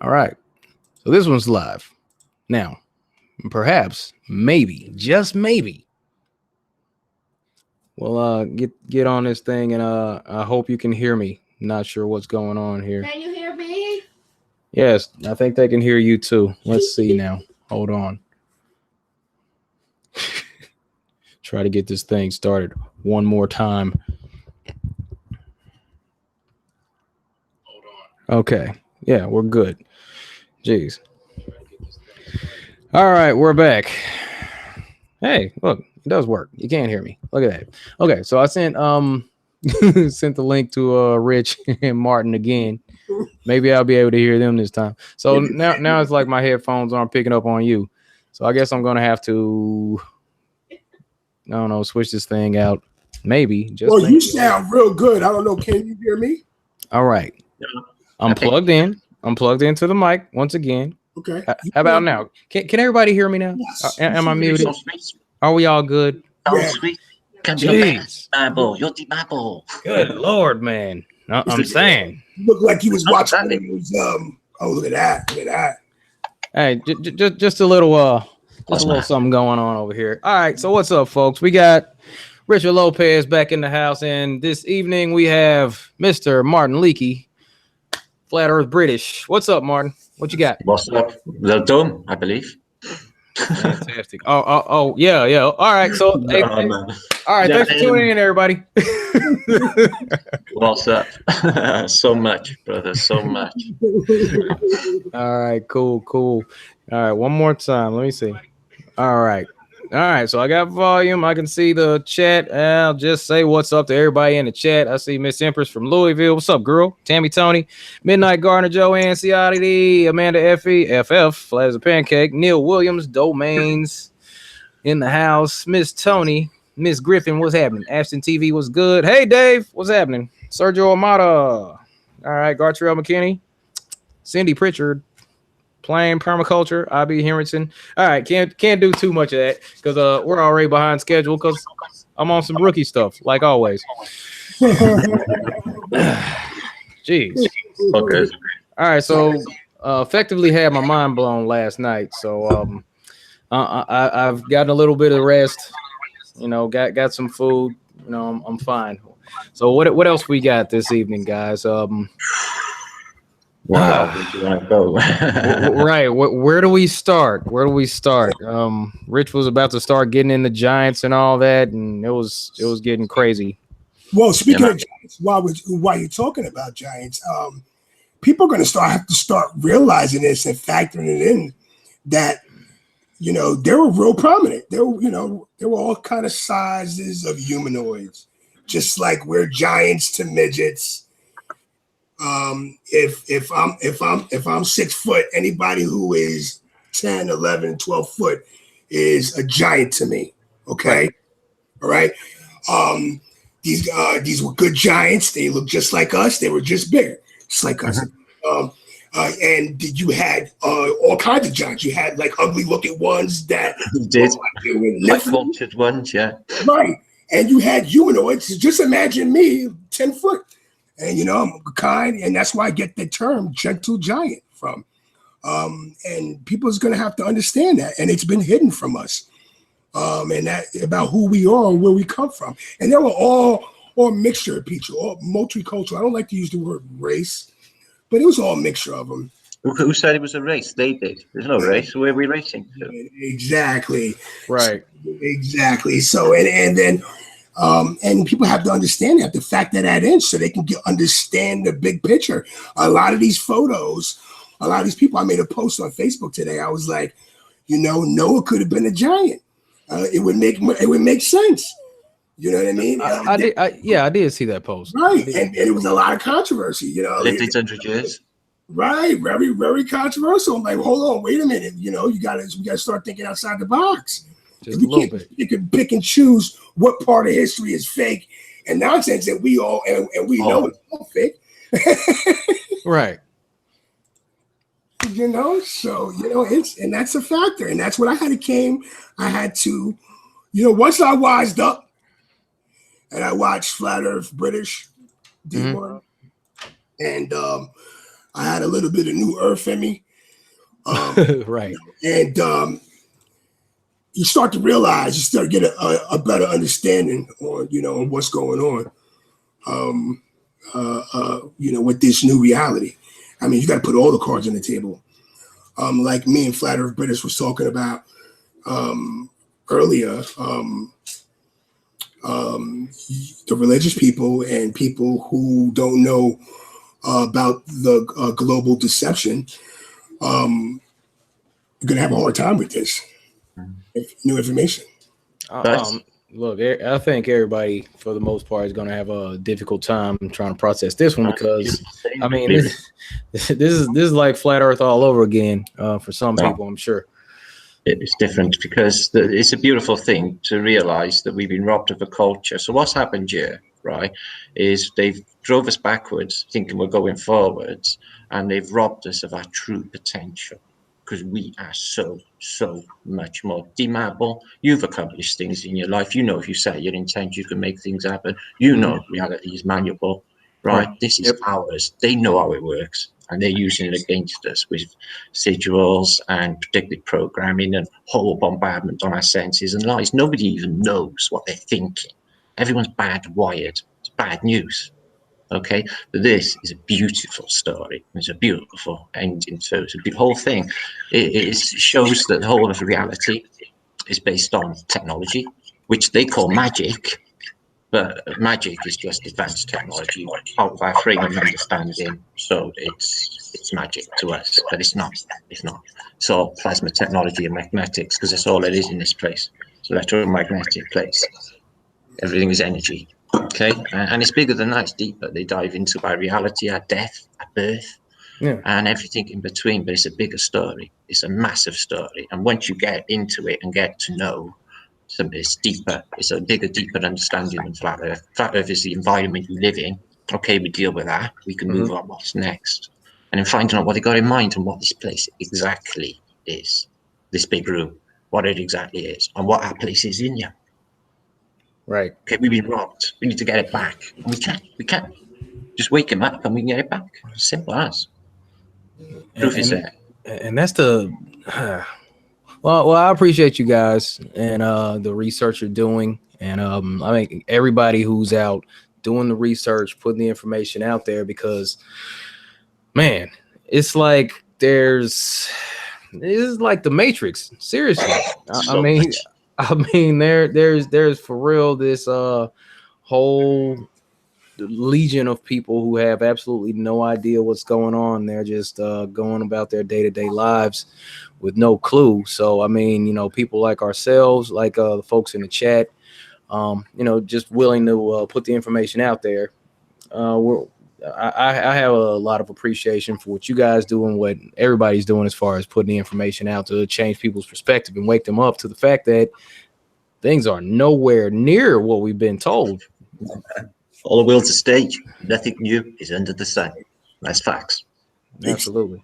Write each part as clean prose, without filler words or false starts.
All right. So this one's live. Now, perhaps, maybe, just maybe, we'll get on this thing and I hope you can hear me. Not sure what's going on here. Can you hear me? Yes, I think they can hear you too. Let's see now. Hold on. Try to get this thing started one more time. Hold on. Okay. Yeah, we're good. Jeez. All right, we're back. Hey, look, it does work. You can't hear me. Look at that. Okay, so I sent sent the link to Rich and Martin again. Maybe I'll be able to hear them this time. So now it's like my headphones aren't picking up on you. So I guess I'm gonna have to, I don't know, switch this thing out. Maybe. Well, you sound real good. I don't know. Can you hear me? All right. I'm plugged in. I'm plugged into the mic once again. Okay. How about now? Can everybody hear me now? Yes. Am I muted? Are we all good? Yeah. Jeez. You're the Bible. Good Lord, man. I'm saying. You look like you was watching one of those, oh, look at that. Look at that. Hey, just a little something going on over here. All right, so what's up, folks? We got Richard Lopez back in the house, and this evening we have Mr. Martin Liedtke, Flat Earth British. What's up, Martin? What you got? What's up? The dome, I believe. Fantastic. Oh, yeah. All right, so all right, thanks for tuning in, everybody. What's up? So much, brother. So much. All right, cool. All right, one more time. Let me see. All right. So I got volume. I can see the chat. I'll just say what's up to everybody in the chat. I see Miss Empress from Louisville. What's up, girl? Tammy Tony, Midnight Gardener, Joanne, Ciodity, Amanda Effie, FF, Flat as a Pancake, Neil Williams, Domains in the house. Miss Tony, Miss Griffin, what's happening? Ashton TV was good. Hey, Dave, what's happening? Sergio Amata. All right, Gartrell McKinney, Cindy Pritchard. Playing permaculture, IB Henriksen. All right, can't do too much of that because we're already behind schedule because I'm on some rookie stuff like always. Jeez. Okay. All right, so effectively had my mind blown last night. So I've gotten a little bit of rest. You know, got some food. You know, I'm fine. So what else we got this evening, guys? Wow, where do you want to go? Right. Where do we start? Rich was about to start getting into Giants and all that, and it was getting crazy. Well, speaking of Giants, while you're talking about Giants, people are going to have to start realizing this and factoring it in that, you know, they were real prominent. They were all kind of sizes of humanoids, just like we're giants to midgets. If I'm 6 foot, anybody who is 10, 11, 12 foot is a giant to me. Okay. All right. These were good giants. They looked just like us. They were just bigger, just like us. And you had all kinds of giants. You had like ugly looking ones that did like vultured ones, yeah. Right. And you had humanoids. Just imagine me, 10 foot. And, you know, I'm kind, and that's why I get the term gentle giant from. And people's going to have to understand that. And it's been hidden from us. And that about who we are and where we come from. And they were all mixture of people, all multicultural. I don't like to use the word race, but it was all a mixture of them. Who said it was a race? They did. There's no race. Where are we racing to? Exactly. Right. Exactly. So, and then... and people have to understand that, the fact that in so they can understand the big picture. A lot of these photos, a lot of these people, I made a post on Facebook today. I was like, you know, Noah could have been a giant. It would make sense. You know what I mean? I did see that post. Right. And it was a lot of controversy, you know. Lived 800 years. Right. Very, very controversial. I'm like, hold on, wait a minute. You know, we gotta start thinking outside the box. Just a little bit. You can pick and choose what part of history is fake and nonsense that we all and we know it's all fake. Right. You know, so you know and that's a factor, and that's what I had to, you know, once I wised up and I watched Flat Earth British D1, and I had a little bit of New Earth in me. Right. And you start to realize, you start to get a better understanding on, on what's going on, with this new reality. I mean, you got to put all the cards on the table. Like me and Flat Earth British was talking about earlier, the religious people and people who don't know about the global deception, you're going to have a hard time with this new information. Um, Look, I think everybody, for the most part, is going to have a difficult time trying to process this one because, I mean, this is like flat Earth all over again for some people, I'm sure. It's different because it's a beautiful thing to realize that we've been robbed of a culture. So what's happened here, right, is they've drove us backwards, thinking we're going forwards, and they've robbed us of our true potential. Because we are so much more demandable. You've accomplished things in your life. You know, if you set your intent, you can make things happen. You know, reality is malleable, right? This is ours. They know how it works, and they're using it against us with residuals and predictive programming and whole bombardment on our senses and lies. Nobody even knows what they're thinking. Everyone's bad wired. It's bad news. Okay, but this is a beautiful story. It's a beautiful ending. So it's the whole thing. It shows that the whole of reality is based on technology, which they call magic, but magic is just advanced technology out of our frame of understanding. So it's magic to us, but it's not. It's not. It's all plasma technology and magnetics because that's all it is in this place. It's an electromagnetic place. Everything is energy. Okay, and it's bigger than that. It's deeper. They dive into our reality, our death, our birth, and everything in between. But it's a bigger story. It's a massive story. And once you get into it and get to know, it's deeper. It's a bigger, deeper understanding than flat Earth. Flat Earth is the environment you live in. Okay, we deal with that. We can move on. What's next? And then finding out what they got in mind and what this place exactly is. This big room, what it exactly is, and what our place is in you. Right. Okay, we've been robbed. We need to get it back. And we can. We can. Just wake him up and we can get it back. Simple as. Proof is there. And that's the well, I appreciate you guys and the research you're doing, and I mean everybody who's out doing the research, putting the information out there, because man, it's like this is like the Matrix. Seriously, I mean there's for real this whole legion of people who have absolutely no idea what's going on. They're just going about their day-to-day lives with no clue. So I mean, people like ourselves, like the folks in the chat, just willing to put the information out there. I have a lot of appreciation for what you guys do and what everybody's doing as far as putting the information out to change people's perspective and wake them up to the fact that things are nowhere near what we've been told. All the world's a stage. Nothing new is under the sun. That's facts. Absolutely.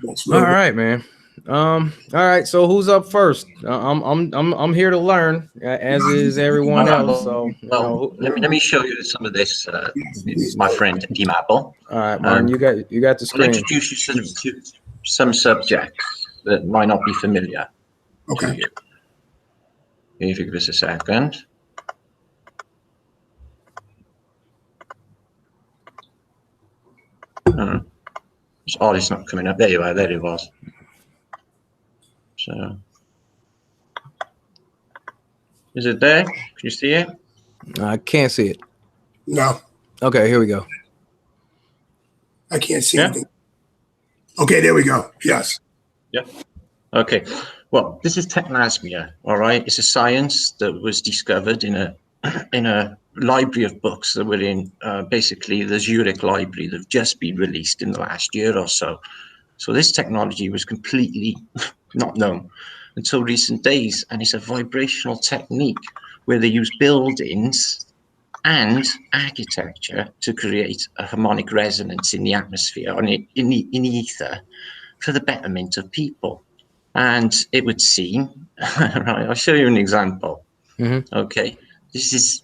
All right, man. All right. So who's up first? I'm here to learn, as is everyone else. So let me show you some of this. This is my friend D-Mapple. All right, Martin. You got the screen. I'll introduce you to some subjects that might not be familiar. Okay. To you. If you give us a second. Oh, it's not coming up. There you are. There it was. So, is it there? Can you see it? I can't see it. No. Okay, here we go. I can't see anything. Okay, there we go. Yes. Yeah. Okay. Well, this is technosmia. All right. It's a science that was discovered in a library of books that were in basically the Zurich library that have just been released in the last year or so. So this technology was completely not known until recent days, and it's a vibrational technique where they use buildings and architecture to create a harmonic resonance in the atmosphere, in the ether, for the betterment of people. And it would seem, right, I'll show you an example. Okay, this is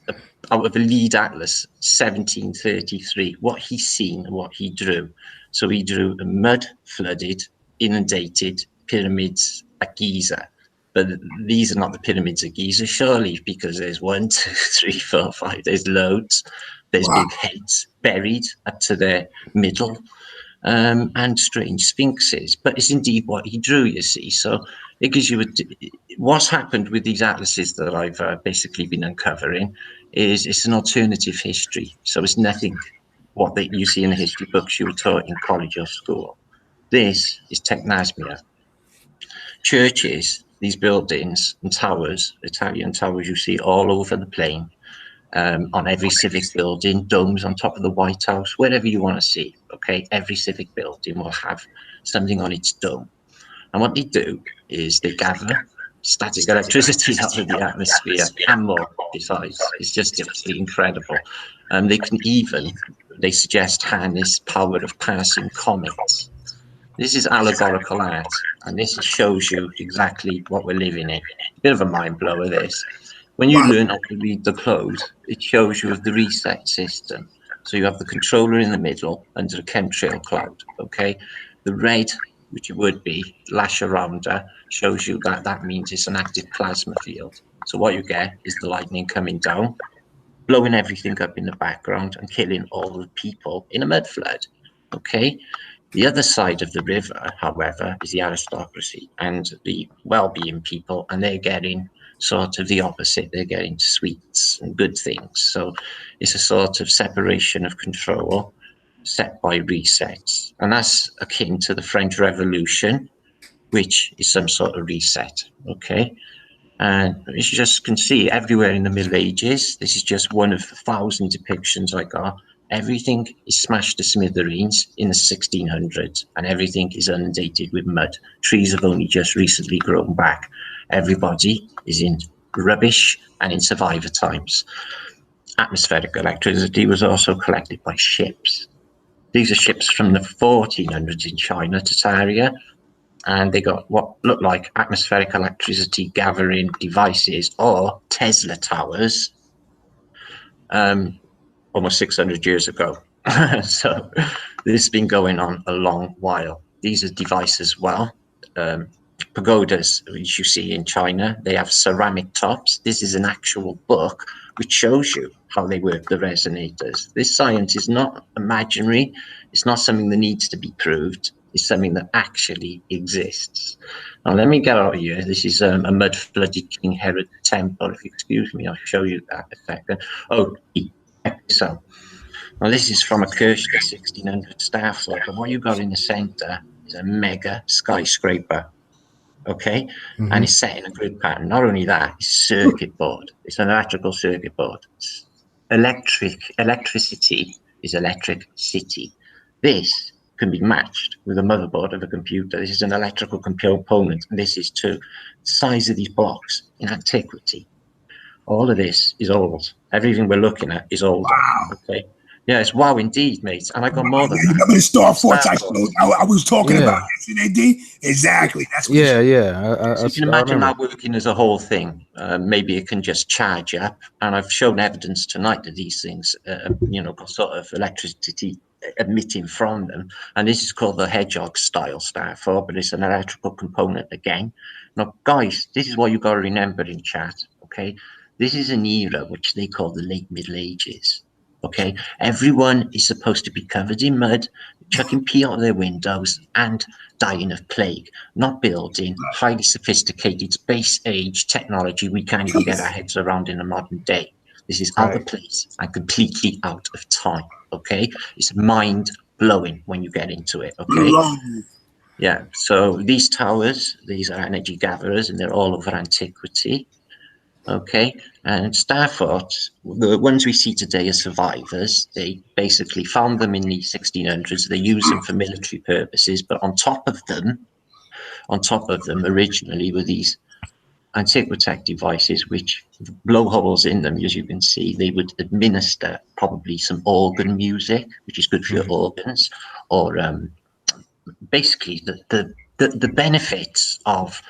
out of a lead atlas, 1733, what he's seen and what he drew. So he drew a mud-flooded, inundated pyramids at Giza. But these are not the pyramids of Giza, surely, because there's 1, 2, 3, 4, 5, there's loads. There's Wow. big heads buried up to their middle, and strange sphinxes. But it's indeed what he drew, you see. So it gives you what's happened with these atlases that I've basically been uncovering is it's an alternative history. So it's nothing what you see in the history books you were taught in college or school. This is technasmia. Churches, these buildings and towers, Italian towers you see all over the plain, on every civic building, domes on top of the White House, wherever you want to see, okay? Every civic building will have something on its dome. And what they do is they gather static electricity out of the atmosphere and more besides. It's just absolutely incredible. They can even, they suggest, harness power of passing comets. This is allegorical art, and this shows you exactly what we're living in. A bit of a mind blower, this. When you Wow. learn how to read the code, it shows you the reset system. So you have the controller in the middle under a chemtrail cloud, okay? The red, which it would be, lash around shows you that that means it's an active plasma field. So what you get is the lightning coming down, blowing everything up in the background and killing all the people in a mud flood, okay? The other side of the river, however, is the aristocracy and the well-being people, and they're getting sort of the opposite. They're getting sweets and good things. So it's a sort of separation of control set by resets. And that's akin to the French Revolution, which is some sort of reset, okay? And as you just can see, everywhere in the Middle Ages, this is just one of 1,000 depictions I got. Everything is smashed to smithereens in the 1600s, and everything is inundated with mud. Trees have only just recently grown back. Everybody is in rubbish and in survivor times. Atmospheric electricity was also collected by ships. These are ships from the 1400s in China, Tartaria, and they got what looked like atmospheric electricity gathering devices or Tesla towers almost 600 years ago. So this has been going on a long while. These are devices, well, pagodas, which you see in China, they have ceramic tops. This is an actual book which shows you how they work, the resonators. This science is not imaginary. It's not something that needs to be proved. It's something that actually exists. Now, let me get out of here. This is a mud-flooded King Herod temple. If you excuse me, I'll show you that effect. Oh, so now this is from a Kirchner 1600 staff floor, but what you got in the center is a mega skyscraper, okay? And it's set in a grid pattern. Not only that, it's circuit board. It's an electrical circuit board. Electricity is electric city. This can be matched with a motherboard of a computer. This is an electrical component, and this is too. The size of these blocks in antiquity. All of this is old. Everything we're looking at is older. Wow. Okay. Yeah, it's wow indeed, mate. And I got more than Yeah, you that. remember the Star Force Star I Force. showed? I was talking about Yeah. yesterday, D? Exactly. That's what Yeah, yeah. So you can I imagine remember. that working as a whole thing. Maybe it can just charge up. And I've shown evidence tonight that these things, got sort of electricity emitting from them. And this is called the hedgehog style Starfall, but it's an electrical component again. Now, guys, this is what you got to remember in chat. Okay, this is an era which they call the late Middle Ages. Okay, everyone is supposed to be covered in mud, chucking pee out of their windows, and dying of plague, not building highly sophisticated space age technology we can't even get our heads around in a modern day. This is out of Right. place and completely out of time. Okay, it's mind blowing when you get into it. Okay, blown. yeah. So these towers, these are energy gatherers, and they're all over antiquity. Okay, and Starfort, the ones we see today as survivors, they basically found them in the 1600s. They use them for military purposes, but on top of them, originally were these Antiquitech devices, which blow holes in them, as you can see. They would administer probably some organ music, which is good for your organs, or basically the benefits of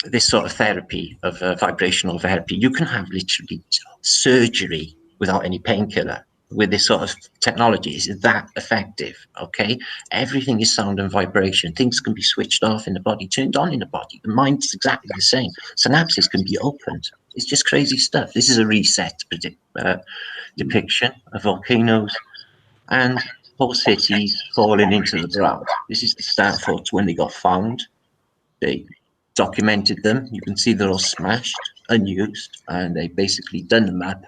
this sort of therapy of vibrational therapy, you can have literally surgery without any painkiller with this sort of technology. Is that effective? Okay, everything is sound and vibration. Things can be switched off in the body, turned on in the body. The mind's exactly the same. Synapses can be opened. It's just crazy stuff. This is a reset depiction of volcanoes and whole cities falling into the ground. This is the star forts when they got found. They documented them. You can see they're all smashed, unused, and they basically done them up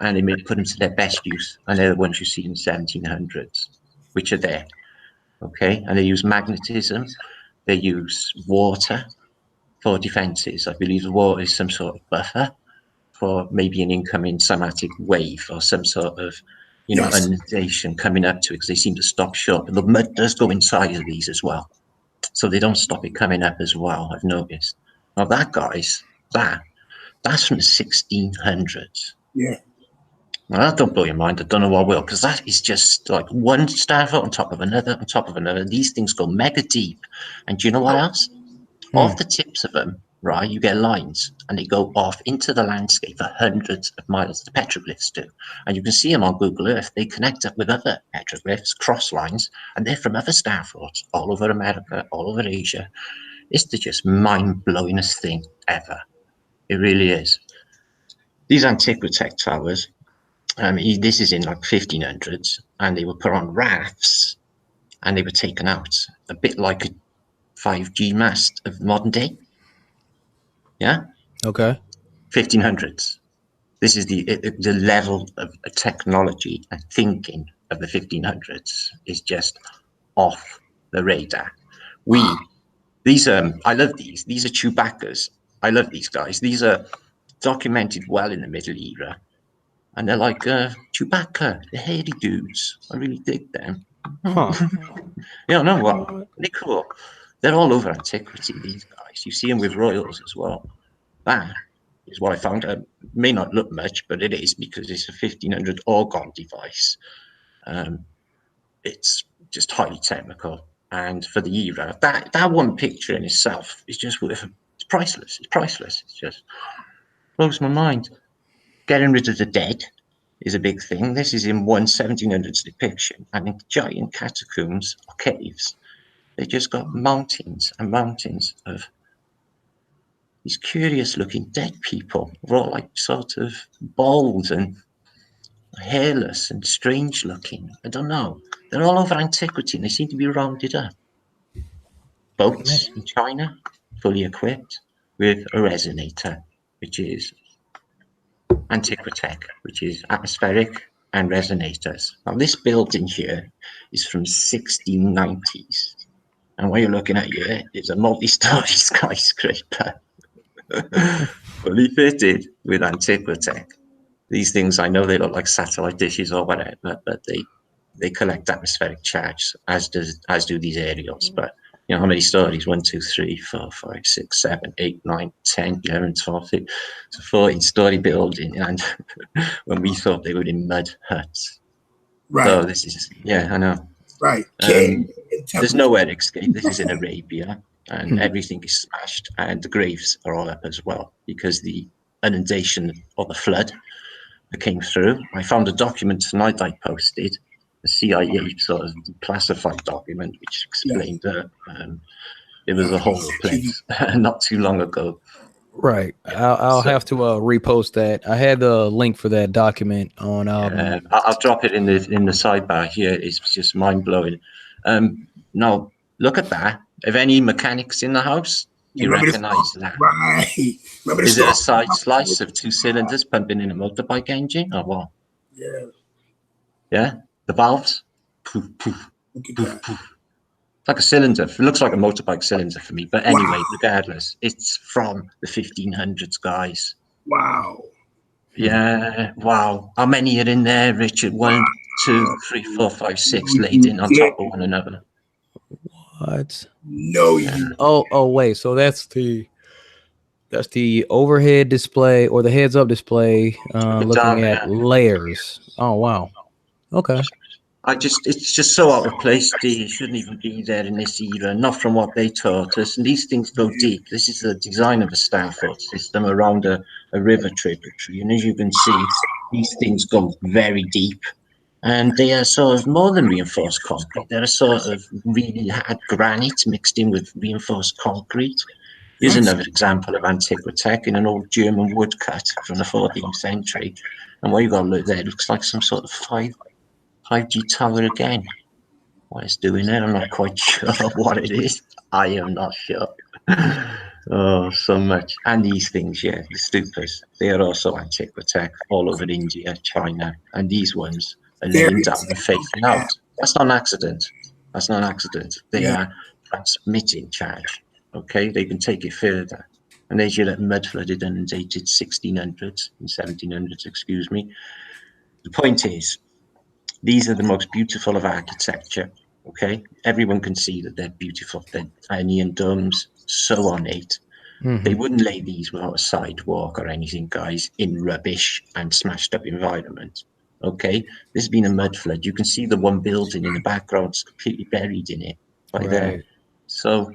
and they put them to their best use. And they're the ones you see in the 1700s, which are there. Okay, and they use magnetism. They use water for defenses. I believe the water is some sort of buffer for maybe an incoming somatic wave or some sort of, Yes. inundation coming up to it, because they seem to stop short. But the mud does go inside of these as well, so they don't stop it coming up as well. I've noticed. Now that, guys, that's from the 1600s. Yeah. Now that don't blow your mind. I don't know what will, because that is just like one starfelt on top of another on top of another. These things go mega deep, and do you know what else? Off the tips of them, right, you get lines, and they go off into the landscape for hundreds of miles. The petroglyphs do, and you can see them on Google Earth. They connect up with other petroglyphs, cross lines, and they're from other star forts all over America, all over Asia. It's the just mind-blowingest thing ever. It really is. These Antiquitech towers, this is in like 1500s, and they were put on rafts, and they were taken out, a bit like a 5G mast of modern day. Yeah. Okay. 1500s. This is the level of technology and thinking of the 1500s is just off the radar. I love these. These are Chewbacca's. I love these guys. These are documented well in the Middle Era, and they're like Chewbacca, the hairy dudes. I really dig them. Huh. No, what? They're cool. They're all over antiquity. These guys. You see them with royals as well. That is what I found. It may not look much, but it is, because it's a 1500 orgon device. It's just highly technical, and for the era, that one picture in itself is just worth. It's priceless. It's priceless. It just blows my mind. Getting rid of the dead is a big thing. This is in 1700s depiction, and in giant catacombs or caves, they just got mountains and mountains of these curious-looking dead people. They're all like sort of bald and hairless and strange-looking. I don't know. They're all over antiquity, and they seem to be rounded up. Boats in China, fully equipped with a resonator, which is Antiquitech, which is atmospheric and resonators. Now, this building here is from 1690s, and what you're looking at here is a multi-story skyscraper, fully fitted with Antiquitech. These things, I know they look like satellite dishes or whatever, but they collect atmospheric charge, as do these aerials. But how many stories? 1, 2, 3, 4, 5, 6, 7, 8, 9, 10, 11, 12, 13. It's a 14-story building, and when we thought they were in mud huts. Right. So this is, I know. Right. There's nowhere to escape. This is in Arabia, and everything is smashed, and the graves are all up as well, because the inundation or the flood that came through. I found a document tonight I posted, a CIA sort of declassified document, which explained that it was a whole place not too long ago. Right. I'll have to repost that. I had the link for that document on. I'll drop it in the sidebar here. It's just mind blowing. Now look at that. Have any mechanics in the house? Do you recognize that? Right. Is it a side slice of 2 cylinders pumping in a motorbike engine, or what? Yeah. Yeah. The valves. Poof, poof, poof, poof. Like a cylinder. It looks like a motorbike cylinder for me. But anyway, regardless, it's from the 1500s, guys. Wow. Yeah. Wow. How many are in there, Richard? 1, 2, 3, 4, 5, 6 laid in on top of one another. What? No, you. Oh, wait. So that's the overhead display or the heads up display, looking at layers. Oh, wow. Okay. it's just so out of place. It shouldn't even be there in this era, not from what they taught us. And these things go deep. This is the design of a Starfoot system around a river tributary. And as you can see, these things go very deep. And they are sort of more than reinforced concrete. They're a sort of really hard granite mixed in with reinforced concrete. Here's That's another example of Antiquitech in an old German woodcut from the 14th century. And what you've got to look there, it looks like some sort of 5G tower again. What it's doing there, I'm not quite sure what it is. I am not sure. Oh, so much. And these things, yeah, the stupas, they are also Antiquitech all over India, China. And these ones are laying very down and facing yeah, out. That's not an accident. That's not an accident. They yeah. are transmitting charge. Okay, they can take it further. And there's your mud flooded, inundated 1600s and 1700s, excuse me. The point is, these are the most beautiful of architecture. Okay, everyone can see that they're beautiful. They're Ionian domes, so ornate. They Hmm. wouldn't lay these without a sidewalk or anything, guys, in rubbish and smashed up environment. Okay, this has been a mud flood. You can see the one building in the background is completely buried in it, right there. Right. So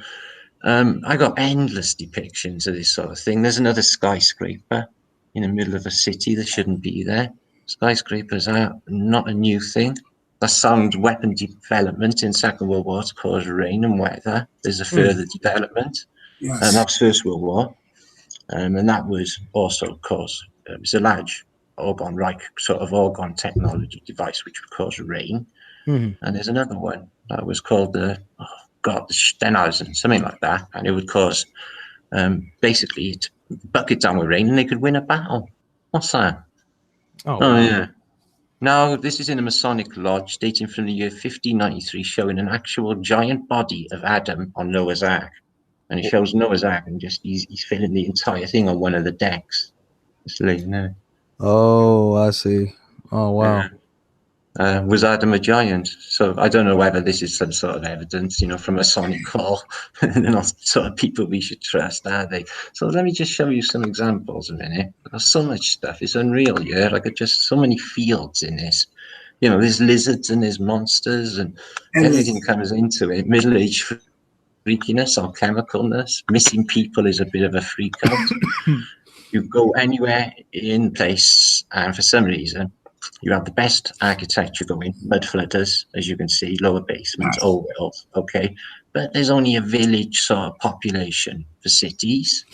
I got endless depictions of this sort of thing. There's another skyscraper in the middle of a city that shouldn't be there. Skyscrapers are not a new thing. The sound weapon development in Second World War to cause rain and weather. There's a Mm. further development. Yes. That was First World War. And that was also cause, it was a large organ, like sort of organ technology device which would cause rain. Hmm. And there's another one that was called the Stenhausen, something like that, and it would cause basically to bucket down with rain, and they could win a battle. What's that? Oh Oh wow. yeah. Now this is in a Masonic lodge dating from the year 1593, showing an actual giant body of Adam on Noah's Ark, and it shows Noah's Ark, and just he's filling the entire thing on one of the decks. Just laying there. Oh, I see. Oh wow. Yeah. Was Adam a giant? So I don't know whether this is some sort of evidence, from a sonic call. They're not the sort of people we should trust, are they? So let me just show you some examples a minute. There's so much stuff. It's unreal, yeah. Like just so many fields in this. There's lizards and there's monsters and And everything comes into it. Middle-aged freakiness or chemicalness. Missing people is a bit of a freak out. You go anywhere in place, and for some reason, you have the best architecture going, mud flooders, as you can see, lower basements, yes. all wells, okay. But there's only a village sort of population for cities.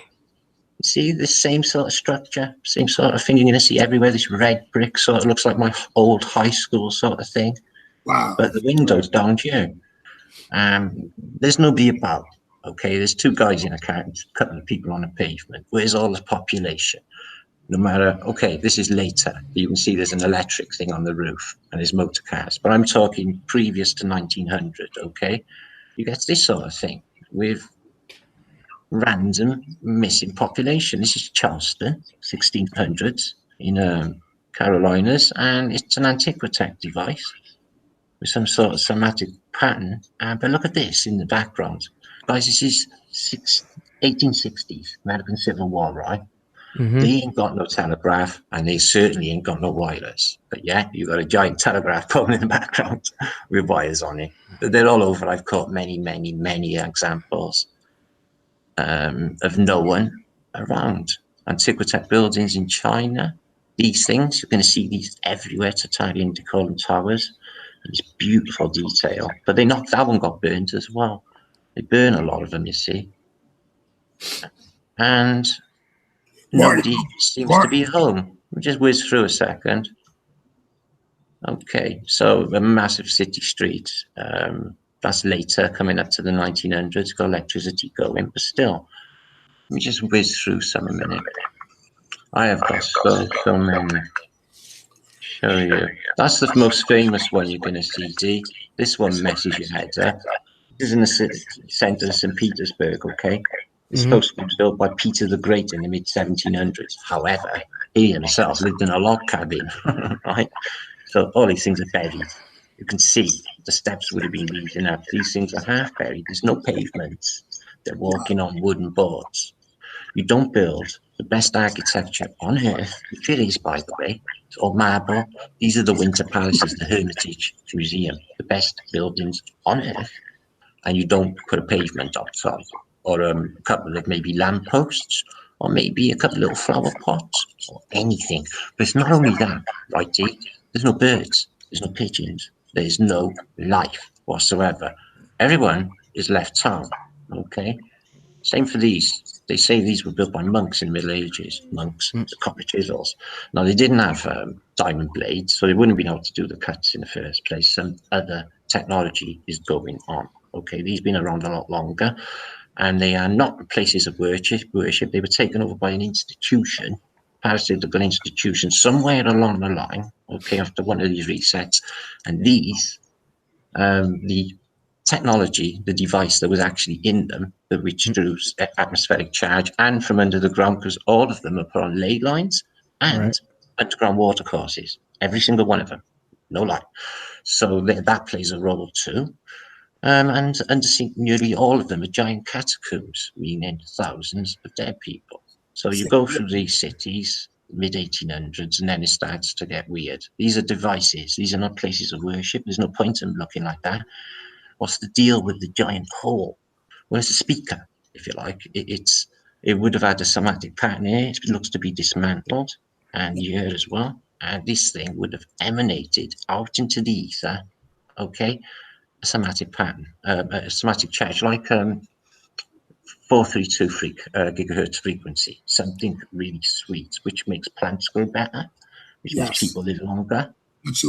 You see the same sort of structure, same sort of thing you're going to see everywhere. This red brick sort of looks like my old high school sort of thing. Wow. But the windows down here, there's nobody about. Okay, there's two guys in a car, a couple of people on a pavement. Where's all the population? No matter, okay, this is later. You can see there's an electric thing on the roof and there's motor cars, but I'm talking previous to 1900, okay? You get this sort of thing with random missing population. This is Charleston, 1600s in Carolinas, and it's an Antiquitech device with some sort of somatic pattern. But look at this in the background. Guys, this is 1860s, American Civil War, right? Hmm. They ain't got no telegraph, and they certainly ain't got no wireless. But yeah, you got a giant telegraph pole in the background with wires on it. But they're all over. I've caught many, many, many examples of no one around. Antiquitech buildings in China. These things, you're going to see these everywhere, Tartarian Empire towers. It's beautiful detail. But that one got burnt as well. They burn a lot of them, you see. And Martin. nobody seems to be Martin. home. We'll just whiz through a second. Okay, so a massive city street. That's later, coming up to the 1900s, got electricity going, but still, let me just whiz through some a minute. I have got so many. Show you. That's the most famous one you're going to see, D. This one messes your head up. This is in the center of St. Petersburg, okay? It's Hmm. supposed to be built by Peter the Great in the mid 1700s. However, he himself lived in a log cabin, right? So all these things are buried. You can see the steps would have been leading up. These things are half buried. There's no pavements. They're walking on wooden boards. You don't build the best architecture on earth, which it is, by the way. It's all marble. These are the Winter Palaces, the Hermitage Museum, the best buildings on earth. And you don't put a pavement outside, or a couple of maybe lampposts, or maybe a couple of little flower pots, or anything. But it's not only that, righty? There's no birds, there's no pigeons, there's no life whatsoever. Everyone is left town, okay? Same for these. They say these were built by monks in the Middle Ages, monks, the copper chisels. Now, they didn't have diamond blades, so they wouldn't have been able to do the cuts in the first place. Some other technology is going on. Okay, these have been around a lot longer, and they are not places of worship. They were taken over by an institution, parasitical institution, somewhere along the line, okay, after one of these resets. And these, the technology, the device that was actually in them, that which drew atmospheric charge and from under the ground, because all of them are put on ley lines and underground water courses, every single one of them, no lie. So that plays a role too. And nearly all of them are giant catacombs, meaning thousands of dead people. So you go through these cities, mid-1800s, and then it starts to get weird. These are devices. These are not places of worship. There's no point in looking like that. What's the deal with the giant hall? Well, it's a speaker, if you like. It would have had a somatic pattern here. It looks to be dismantled, and here as well. And this thing would have emanated out into the ether, okay? A somatic pattern, a somatic charge, like 432 gigahertz frequency, something really sweet, which makes plants grow better, which makes people live longer.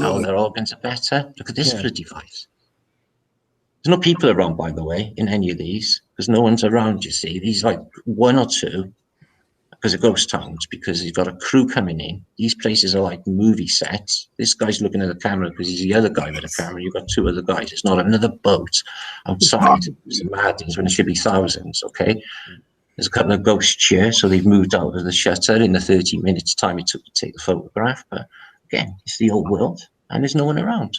All their organs are better. Look at this for a device. There's no people around, by the way, in any of these, because no one's around, you see. These like one or two, because of ghost towns, because you've got a crew coming in. These places are like movie sets. This guy's looking at the camera because he's the other guy with the camera. You've got two other guys. It's not another boat outside. It's madness when it should be thousands, okay? There's a couple of ghosts here, so they've moved out of the shutter in the 30 minutes time it took to take the photograph. But again, it's the old world, and there's no one around.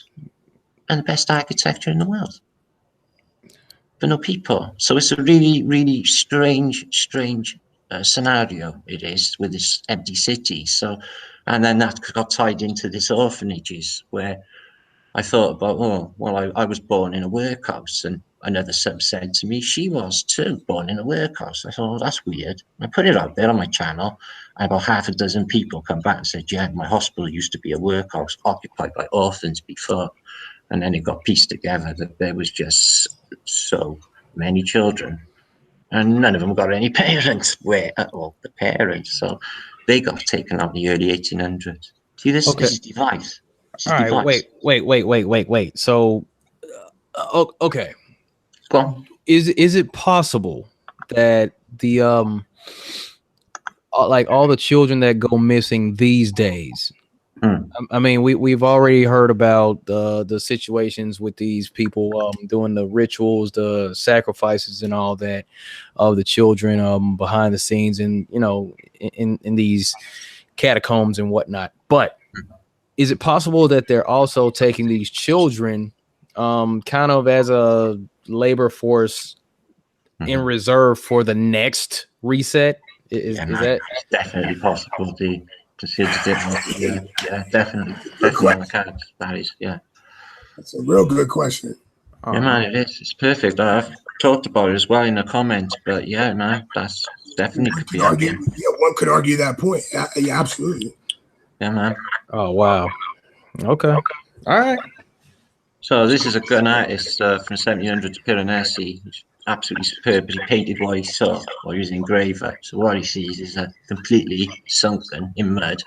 And the best architecture in the world. But no people. So it's a really, really strange scenario it is with this empty city. So, and then that got tied into this orphanages where I thought about, oh, well, I was born in a workhouse, and another sub said to me, she was too, born in a workhouse. I thought, oh, that's weird. I put it out there on my channel, and about half a dozen people come back and said, yeah, my hospital used to be a workhouse occupied by orphans before. And then it got pieced together that there was just so many children, and none of them got any parents. Where at all the parents? So they got taken out in the early 1800s. See this device. All right, wait. So, okay. Go on. Is it possible that the like all the children that go missing these days? I mean, we've already heard about the situations with these people doing the rituals, the sacrifices, and all that of the children behind the scenes, and in these catacombs and whatnot. But is it possible that they're also taking these children kind of as a labor force in reserve for the next reset? Is that definitely possible? To see the difference. Yeah, definitely on the cards. That is, yeah. That's a real good question. Yeah, man, it is. It's perfect. I've talked about it as well in the comments, but yeah, man, that's definitely could be argue. Yeah, one could argue that point. Yeah, absolutely. Yeah, man. Oh wow. Okay. All right. So this is an artist from 1700s, Piranesi, absolutely superb, but he painted what he saw while he was an engraver. So what he sees is a completely sunken in mud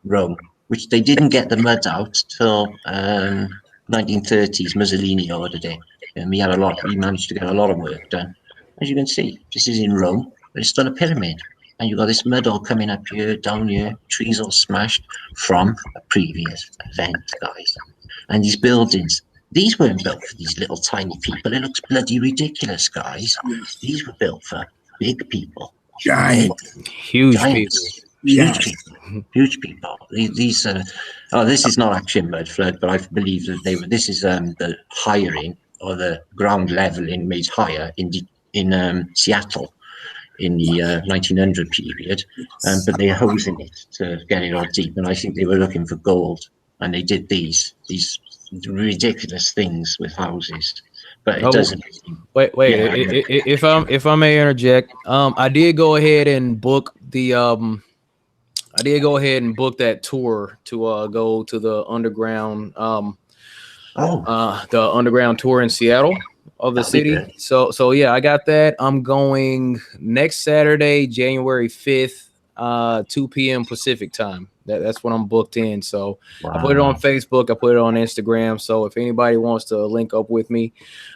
Rome, which they didn't get the mud out till 1930s. Mussolini ordered it, and he managed to get a lot of work done. As you can see, this is in Rome, but it's still a pyramid. And you've got this mud all coming up here, down here, trees all smashed from a previous event, guys. And these buildings, these weren't built for these little tiny people. It looks bloody ridiculous, guys. These were built for big people. Huge people. Huge people. These this is not actually mud flood, but I believe that this is the hiring or the ground leveling made higher in Seattle in the 1900 period, but they're hosing it to get it all deep. And I think they were looking for gold, and they did these ridiculous things with houses. But it Oh, doesn't. wait. Yeah, If I may interject, I did go ahead and book the I did go ahead and book that tour to go to oh, the underground tour in Seattle of the that'll be city. good. So yeah, I got that. I'm going next Saturday, January 5th, 2 p.m. Pacific time. That's when I'm booked in. So I put it on Wow. Facebook. I put it on Instagram. So if anybody wants to link up with me,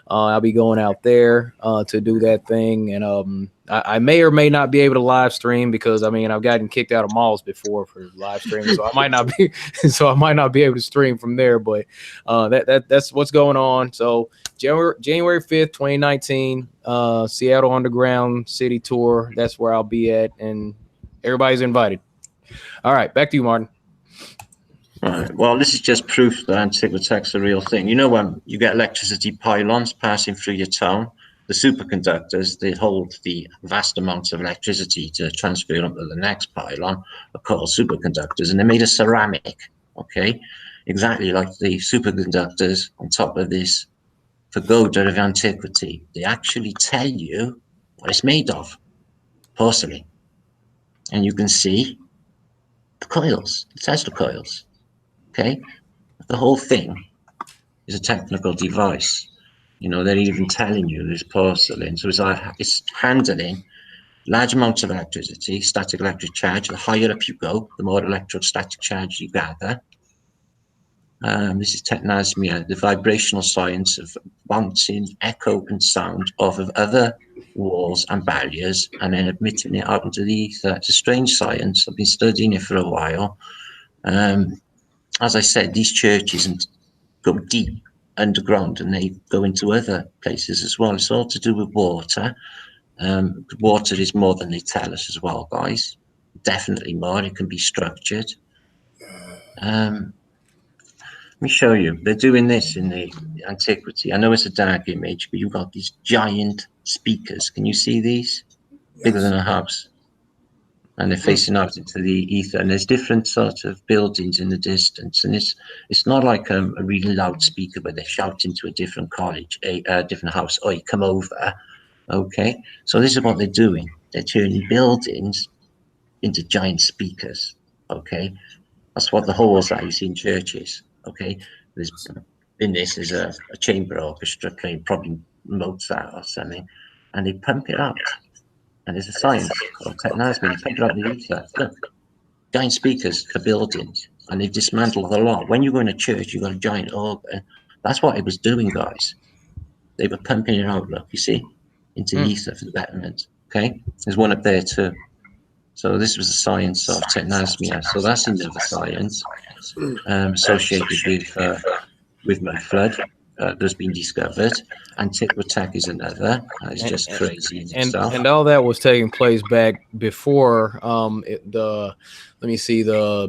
I'll be going out there to do that thing. And I may or may not be able to live stream because I mean I've gotten kicked out of malls before for live streaming, so I might not be able to stream from there. But that's what's going on. So January 5th, 2019, Seattle Underground City Tour. That's where I'll be at, and everybody's invited. All right, back to you, Martin. Right. Well, this is just proof that antiquitech's a real thing. You know, when you get electricity pylons passing through your town, the superconductors, they hold the vast amounts of electricity to transfer onto the next pylon, are called superconductors, and they're made of ceramic, okay? Exactly like the superconductors on top of this pagoda of antiquity. They actually tell you what it's made of, porcelain. And you can see the coils, the Tesla coils, okay? The whole thing is a technical device. You know, they're even telling you there's porcelain. So it's handling large amounts of electricity, static electric charge. The higher up you go, the more electrostatic charge you gather. This is technasmia, the vibrational science of bouncing echo and sound off of other walls and barriers and then emitting it out into the ether. It's a strange science. I've been studying it for a while. As I said, these churches go deep underground and they go into other places as well. It's all to do with water. Water is more than they tell us as well, guys. Definitely more. It can be structured. Let me show you. They're doing this in the antiquity. I know it's a dark image, but you've got these giant speakers. Can you see these? Bigger than a house. And they're facing out into the ether. And there's different sorts of buildings in the distance. And it's not like a really loud speaker, but they're shouting to a different college, a different house. Oh, you come over. Okay. So this is what they're doing. They're turning buildings into giant speakers. Okay. That's what the halls are you see in churches. Okay. In this is a chamber orchestra playing probably Mozart or something. And they pump it out. And there's a science called technasmia. You pump it out the ether. Look, giant speakers for buildings. And they've dismantled a lot. When you go in a church, you've got a giant organ. That's what it was doing, guys. They were pumping it out, look, you see, into the ether for the betterment. Okay. There's one up there too. So this was the science of technasmia. So that's another science associated with mud flood that's been discovered. Antiquitech is another. It's just crazy in itself. And all that was taking place back before the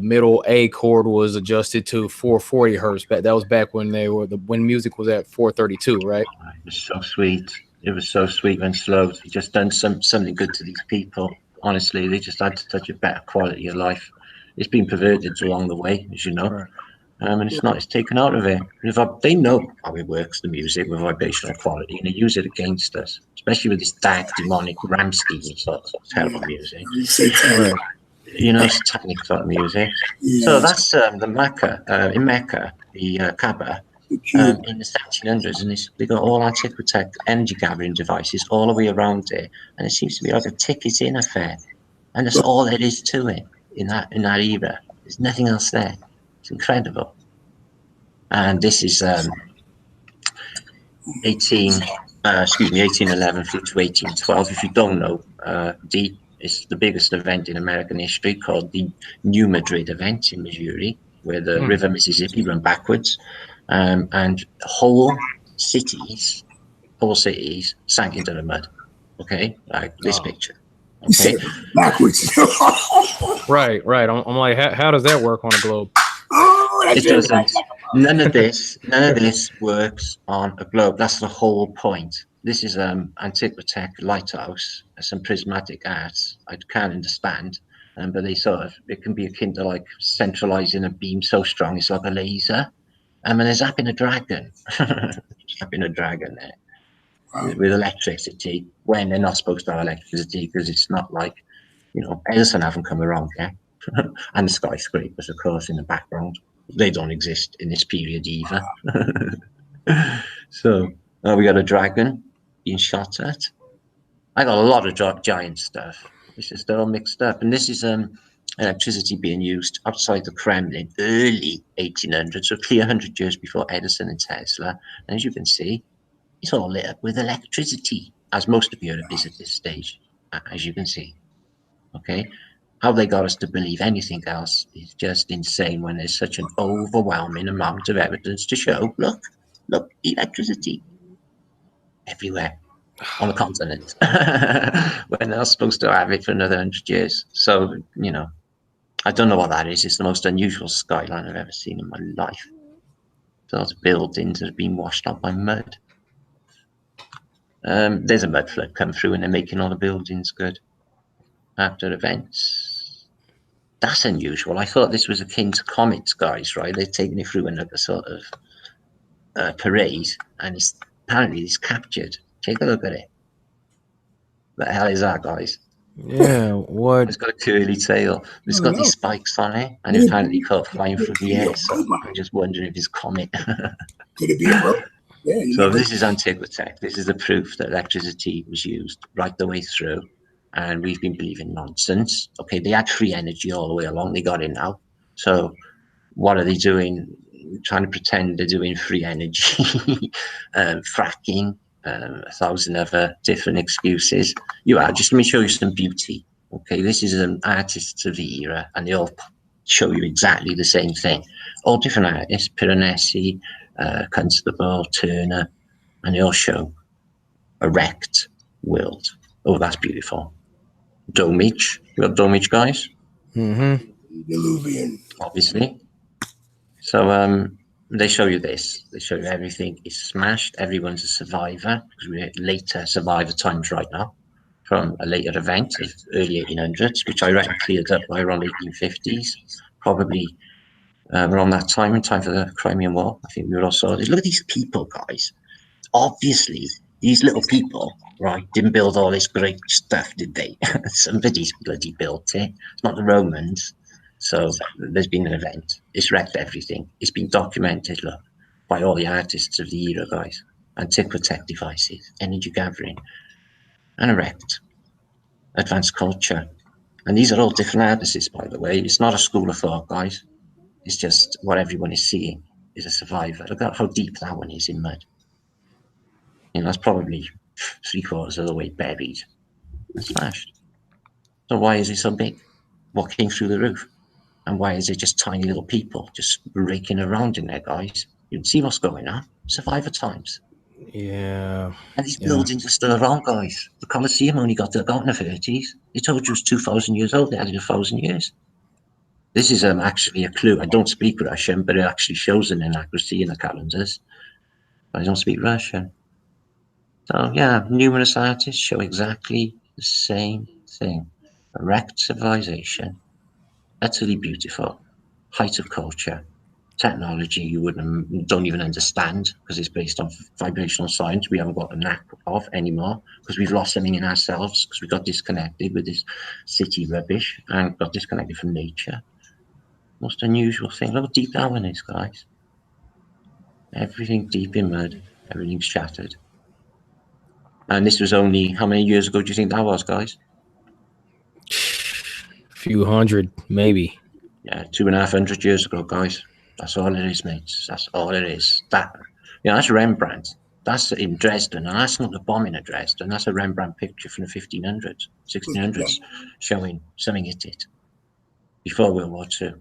middle A chord was adjusted to 440 hertz. That was back when when music was at 432, right? It was so sweet. It was so sweet when slow. He just done something good to these people. Honestly, they just had such a better quality of life. It's been perverted along the way, as you know. Right. And it's taken out of it. They know how it works, the music with vibrational quality, and they use it against us, especially with this dark, demonic, Ramstein sort of terrible music. Satanic. You know, satanic sort of music. Yeah. So that's the Mecca, in Mecca, the Kaaba, in the 1700s, and they got all Antiquitech energy gathering devices all the way around it, and it seems to be like a ticket-in affair, and that's all there is to it in that era. There's nothing else there. It's incredible. And this is 1811 through to 1812. If you don't know, it's the biggest event in American history called the New Madrid event in Missouri, where the River Mississippi ran backwards, and whole cities sank into the mud. Okay, like this picture. Okay, backwards. Right. I'm like, how does that work on a globe? It doesn't. None of this works on a globe. That's the whole point. this is Antiquitech lighthouse, some prismatic arts I can't understand, but they sort of, it can be akin to like centralizing a beam so strong it's like a laser. And they're zapping a dragon, zapping a dragon there with electricity when they're not supposed to have electricity, because it's not like, you know, Edison haven't come around yet. And the skyscrapers, of course, in the background, they don't exist in this period either. So we got a dragon being shot at. I got a lot of giant stuff. It's just all mixed up. And this is electricity being used outside the Kremlin, early 1800s, so clear 100 years before Edison and Tesla. And as you can see, it's all lit up with electricity, as most of Europe is at this stage, as you can see. Okay, how they got us to believe anything else is just insane when there's such an overwhelming amount of evidence to show, look, electricity everywhere on the continent when they're supposed to have it for another 100 years. So, you know, I don't know what that is. It's the most unusual skyline I've ever seen in my life. Those buildings that have been washed out by mud. There's a mud flood come through and they're making all the buildings good after events. That's unusual. I thought this was akin to comets, guys, right? They're taking it through another sort of parade, and it's apparently it's captured. Take a look at it. What the hell is that, guys? Yeah, what? It's got a curly tail. It's got these spikes on it, and it's apparently caught flying through the air. So I'm just wondering if it's comet. Could it be a robot? Yeah, so this is Antiquitech. This is the proof that electricity was used right the way through, and we've been believing nonsense. Okay, they had free energy all the way along. They got it now. So what are they doing? Trying to pretend they're doing free energy, fracking, 1,000 other different excuses. You are, just let me show you some beauty. Okay, this is artists of the era, and they all show you exactly the same thing. All different artists, Piranesi, Constable, Turner, and they all show a wrecked world. Oh, that's beautiful. Domage, you got Domage, guys? Mm-hmm. Diluvian. Obviously. So they show you this. They show you everything is smashed. Everyone's a survivor, because we're later survivor times right now from a later event of early 1800s, which I reckon cleared up by around 1850s, probably around that time, in time for the Crimean War. I think we were all sorted. Look at these people, guys. Obviously, these little people, right, didn't build all this great stuff, did they? Somebody's bloody built it. It's not the Romans. So there's been an event. It's wrecked everything. It's been documented, look, by all the artists of the era, guys. Antiquitech devices, energy gathering, and wrecked. Advanced culture. And these are all different artists, by the way. It's not a school of thought, guys. It's just what everyone is seeing is a survivor. Look at how deep that one is in mud. You know, that's probably 3/4 of the way buried and smashed. So why is it so big? What came through the roof? And why is it just tiny little people just raking around in there, guys? You can see what's going on. Survivor times. Yeah. And these buildings are still around, guys. The Colosseum only got dug out in the 30s. They told you it was 2,000 years old. They added 1,000 years. This is actually a clue. I don't speak Russian, but it actually shows an inaccuracy in the calendars. But I don't speak Russian. So, yeah, numerous artists show exactly the same thing. A wrecked civilization, utterly beautiful, height of culture, technology you don't even understand, because it's based on vibrational science we haven't got a knack of anymore, because we've lost something in ourselves, because we got disconnected with this city rubbish and got disconnected from nature. Most unusual thing. Look how deep that one is, guys. Everything deep in mud. Everything's shattered. And this was only, how many years ago do you think that was, guys? Few hundred, maybe. Yeah, 250 years ago, guys. That's all it is, mates. That's all it is. That, you know, that's Rembrandt. That's in Dresden, and that's not the bombing of Dresden. That's a Rembrandt picture from the 1500s, 1600s, showing something hit it before World War II.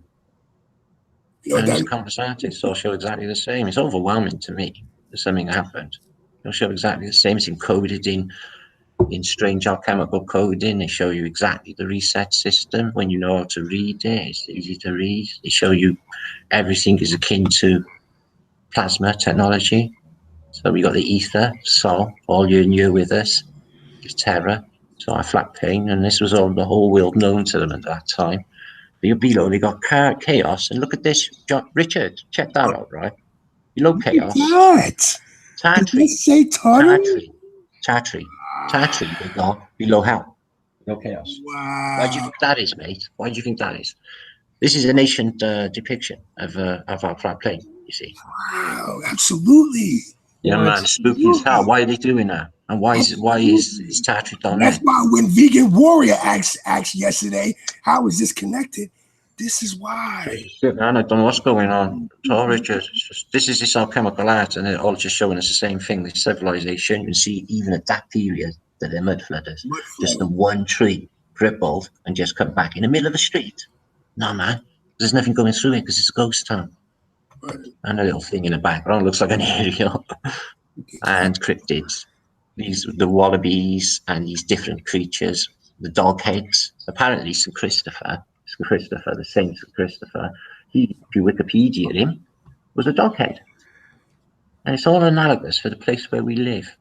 And these countless artists all show exactly the same. It's overwhelming to me that something happened. They'll show exactly the same. It's encoded in strange alchemical coding. They show you exactly the reset system. When you know how to read it, it's easy to read. They show you everything is akin to plasma technology. So we got the ether, Sol, all year with us, the Terra, so our flat plane, and this was all the whole world known to them at that time. Below, they got chaos, and look at this, Richard, check that out, right? Below Look at chaos, that. Did they Tartary, say Tartarian? Tartary, Tartary, they got below hell, below chaos. Why do you Wow. think that is, mate? Why do you think that is? This is an ancient depiction of our flat plane, you see. Wow. Absolutely. Yeah, What? man, it's spooky as hell. Absolutely. Why are they doing that? And why is Absolutely. Tartary down That's there? why when Vegan Warrior asked yesterday, how is this connected? This is why. Crazy shit, man. I don't know what's going on at all, Richard. This is this alchemical art, and it all just showing us the same thing. The civilization. You can see even at that period that they're mud flooders. Mud Just the flow. one tree crippled and just come back in the middle of the street. No, man. There's nothing going through it because it's a ghost town. Right. And a little thing in the background looks like an aerial. And cryptids. These the wallabies and these different creatures. The dog heads. Apparently, St. Christopher, the Saint St. Christopher, he, if you Wikipedia him, was a dog head. And it's all analogous for the place where we live.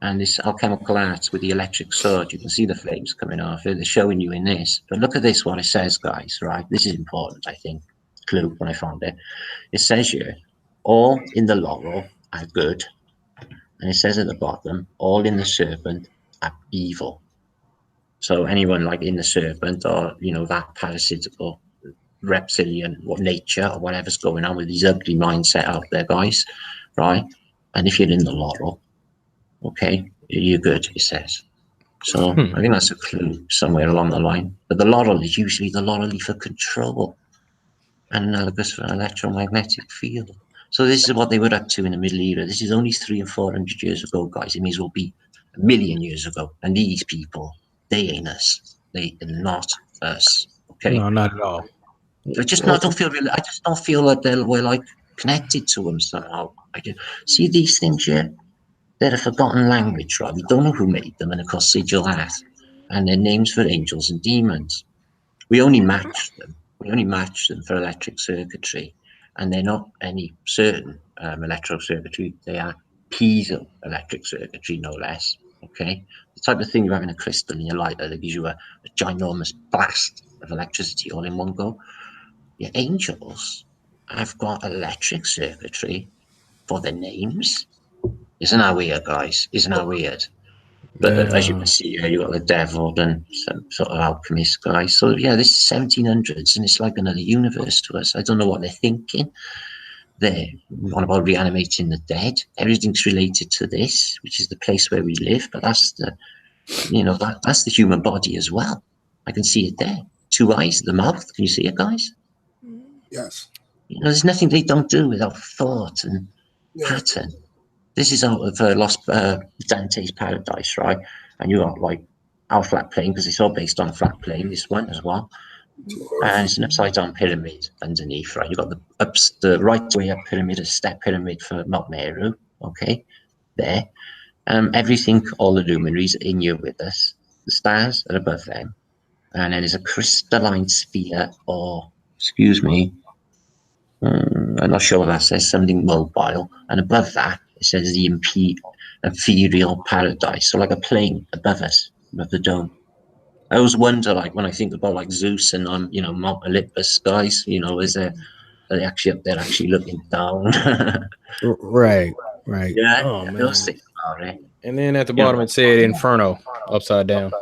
And this alchemical arts with the electric sword, you can see the flames coming off it. They're showing you in this. But look at this, what it says, guys, right? This is important, I think. Clue when I found it. It says here, all in the laurel are good. And it says at the bottom, all in the serpent are evil. So anyone like in the serpent or, that parasitical reptilian or nature or whatever's going on with these ugly mindset out there, guys, right? And if you're in the laurel, okay, you're good, it says. So I think that's a clue somewhere along the line. But the laurel is usually the laurel leaf for control and analogous for an electromagnetic field. So this is what they were up to in the Middle Era. This is only 300 and 400 years ago, guys. It may as well be a million years ago. And these people, they ain't us. They are not us. Okay. No, not at all. I just Well, not don't feel really. I just don't feel like we're like connected to them somehow. I just see these things here. They're a forgotten language, right? We don't know who made them, and of course sigil art, and they're names for angels and demons. We only match them. We only match them for electric circuitry, and they're not any certain electrical circuitry. They are piezoelectric circuitry, no less. Okay, the type of thing you have in a crystal in your lighter that gives you a ginormous blast of electricity all in one go. Your angels have got electric circuitry for their names. Isn't that weird, guys? Isn't that weird? But as you yeah. can see here, you got the devil and some sort of alchemist guy. So yeah, this is 1700s, and it's like another universe to us. I don't know what they're thinking. They're on about reanimating the dead. Everything's related to this, which is the place where we live. But that's that's the human body as well. I can see it there. Two eyes, the mouth. Can you see it, guys? Yes. There's nothing they don't do without thought and Yeah. pattern. This is out of Lost Dante's Paradise, right? And you got like our flat plane because it's all based on a flat plane. This one as well, and it's an upside down pyramid underneath, right? You got the right way up pyramid, a step pyramid for Mount Meru. Okay, there. Everything, all the luminaries are in here with us. The stars are above them, and then there's a crystalline sphere, or excuse me, I'm not sure what that says, something mobile. And above that, it says the imperial paradise. So like a plane above us, above the dome. I always wonder, like, when I think about like Zeus and Mount Olympus, guys, is there, are they actually up there actually looking down? Right. Right. Yeah, Oh I was man. thinking about it. And then at the Yeah, bottom it said Inferno upside down.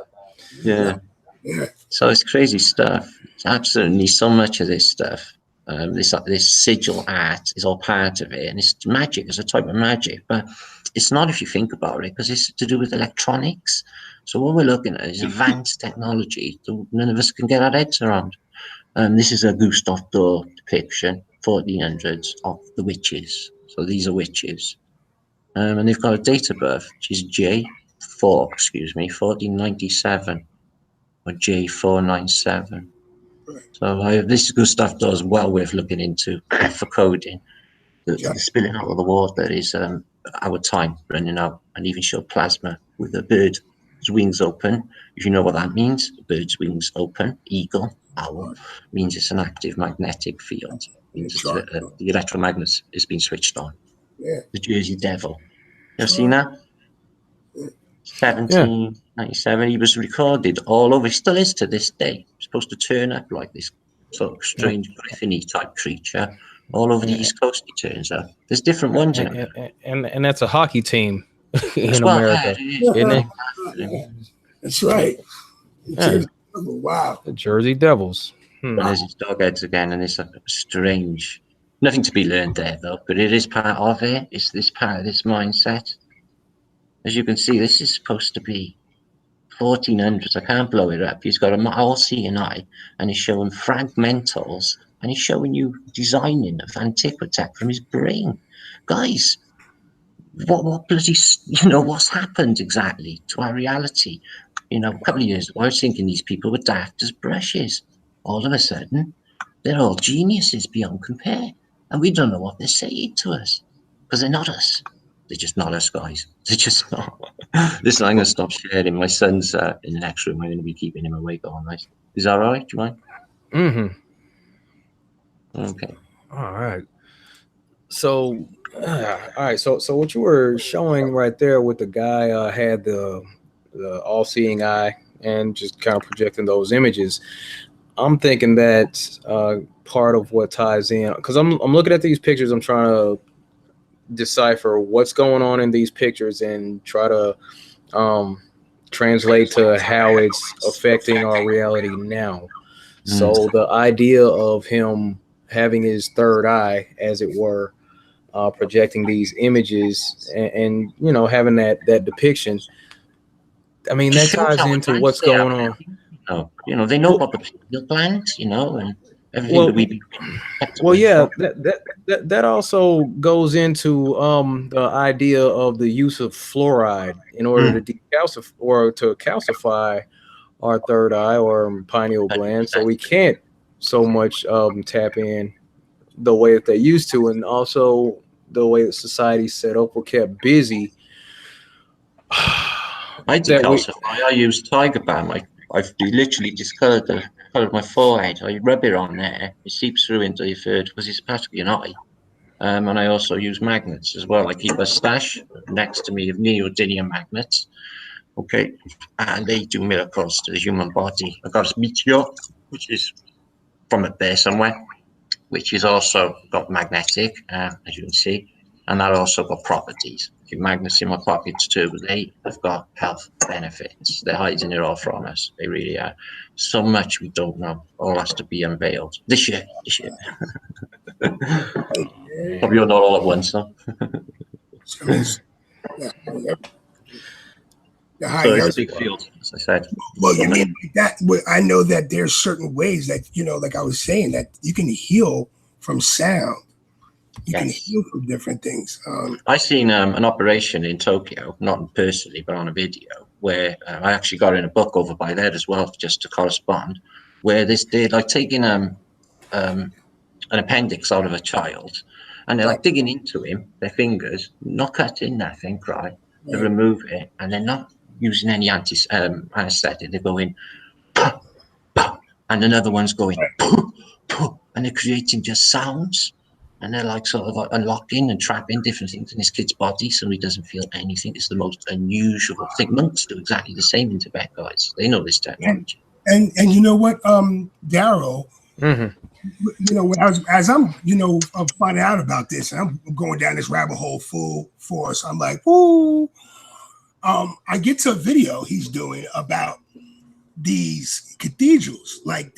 yeah. Yeah. So it's crazy stuff. It's absolutely so much of this stuff. This sigil art is all part of it, and it's magic. It's a type of magic, but it's not if you think about it, because it's to do with electronics. So what we're looking at is advanced technology that none of us can get our heads around. This is a Gustav Dor depiction, 1400s, of the witches. So these are witches, and they've got a date of birth, which is excuse me, 1497 or J497. So this good stuff does well worth looking into for coding. Yeah. The spilling out of the water is our time running out, and even show plasma with a bird's wings open. If you know what that means, a bird's wings open, eagle, owl, means it's an active magnetic field. Means it's, Chart. the electromagnet is being switched on. Yeah. The Jersey Devil. You ever seen that? Yeah. 1797. He was recorded all over. He still is to this day. He's supposed to turn up like this sort of strange griffin-y type creature all over the And, East Coast. He turns up. There's different ones in it. and that's a hockey team That's in what America, it is. isn't it? That's right. Yeah. Wow. The Jersey Devils. And there's his dog heads again, and it's a strange. Nothing to be learned there, though, but it is part of it. It's this part of this mindset. As you can see, this is supposed to be 1400s. I can't blow it up. He's got a all-seeing eye, and he's showing fragmentals, and he's showing you designing of antiquity from his brain. Guys, what bloody, what's happened exactly to our reality? A couple of years ago, I was thinking these people were daft as brushes. All of a sudden, they're all geniuses beyond compare, and we don't know what they're saying to us because they're not us. They're just not us, guys. They're just not. Listen, I'm going to stop sharing. My son's in the next room. I'm going to be keeping him awake all night. Is that all right? Do you mind? Mm-hmm. Okay. All right. So, all right. So what you were showing right there with the guy had the all-seeing eye and just kind of projecting those images. I'm thinking that part of what ties in, because I'm looking at these pictures. I'm trying to decipher what's going on in these pictures and try to translate to how it's affecting our reality now. So the idea of him having his third eye, as it were, projecting these images and having that depiction. I mean, that Just shows ties how into advanced what's they are. going on. They know Well, about the pineal gland, and everything well, that we've been well, yeah, for. that also goes into the idea of the use of fluoride in order to decalcify or to calcify our third eye or pineal gland, so 100%. we can't so much tap in the way that they used to, and also the way that society's set up. We're kept busy. I that we decalcify. I use Tiger Balm. I've literally discolored the colour of my forehead. I rub it on there. It seeps through into your third because it's practically an eye. And I also use magnets as well. I keep a stash next to me of neodymium magnets. Okay, and they do miracles to the human body. I've got a meteor, which is from up there somewhere, which is also got magnetic, as you can see, and that also got properties. Keep magnets in my pockets too. They have got health benefits. They're hiding it all from us. They really are. So much we don't know. All has to be unveiled this year. Probably not all at once, though. I mean, yeah, the high So it's a yards. big field, as I said. Well, you mean like that? Well, I know that there's certain ways that like I was saying, that you can heal from sound. You can Yes. heal from different things. I seen an operation in Tokyo, not personally, but on a video, where I actually got in a book over by there as well, just to correspond, where they're like taking an appendix out of a child, and they're like digging into him, their fingers, not cutting nothing, right? They remove it, and they're not using any anesthetic. They're going, puh, puh, and another one's going, puh, puh, and they're creating just sounds. And they're like sort of like unlocking and trapping different things in this kid's body so he doesn't feel anything. It's the most unusual thing. Monks do exactly the same in Tibet, guys. They know this technology. And you know what, Daryl, as I'm finding out about this, and I'm going down this rabbit hole full force. I'm like, ooh. I get to a video he's doing about these cathedrals. Like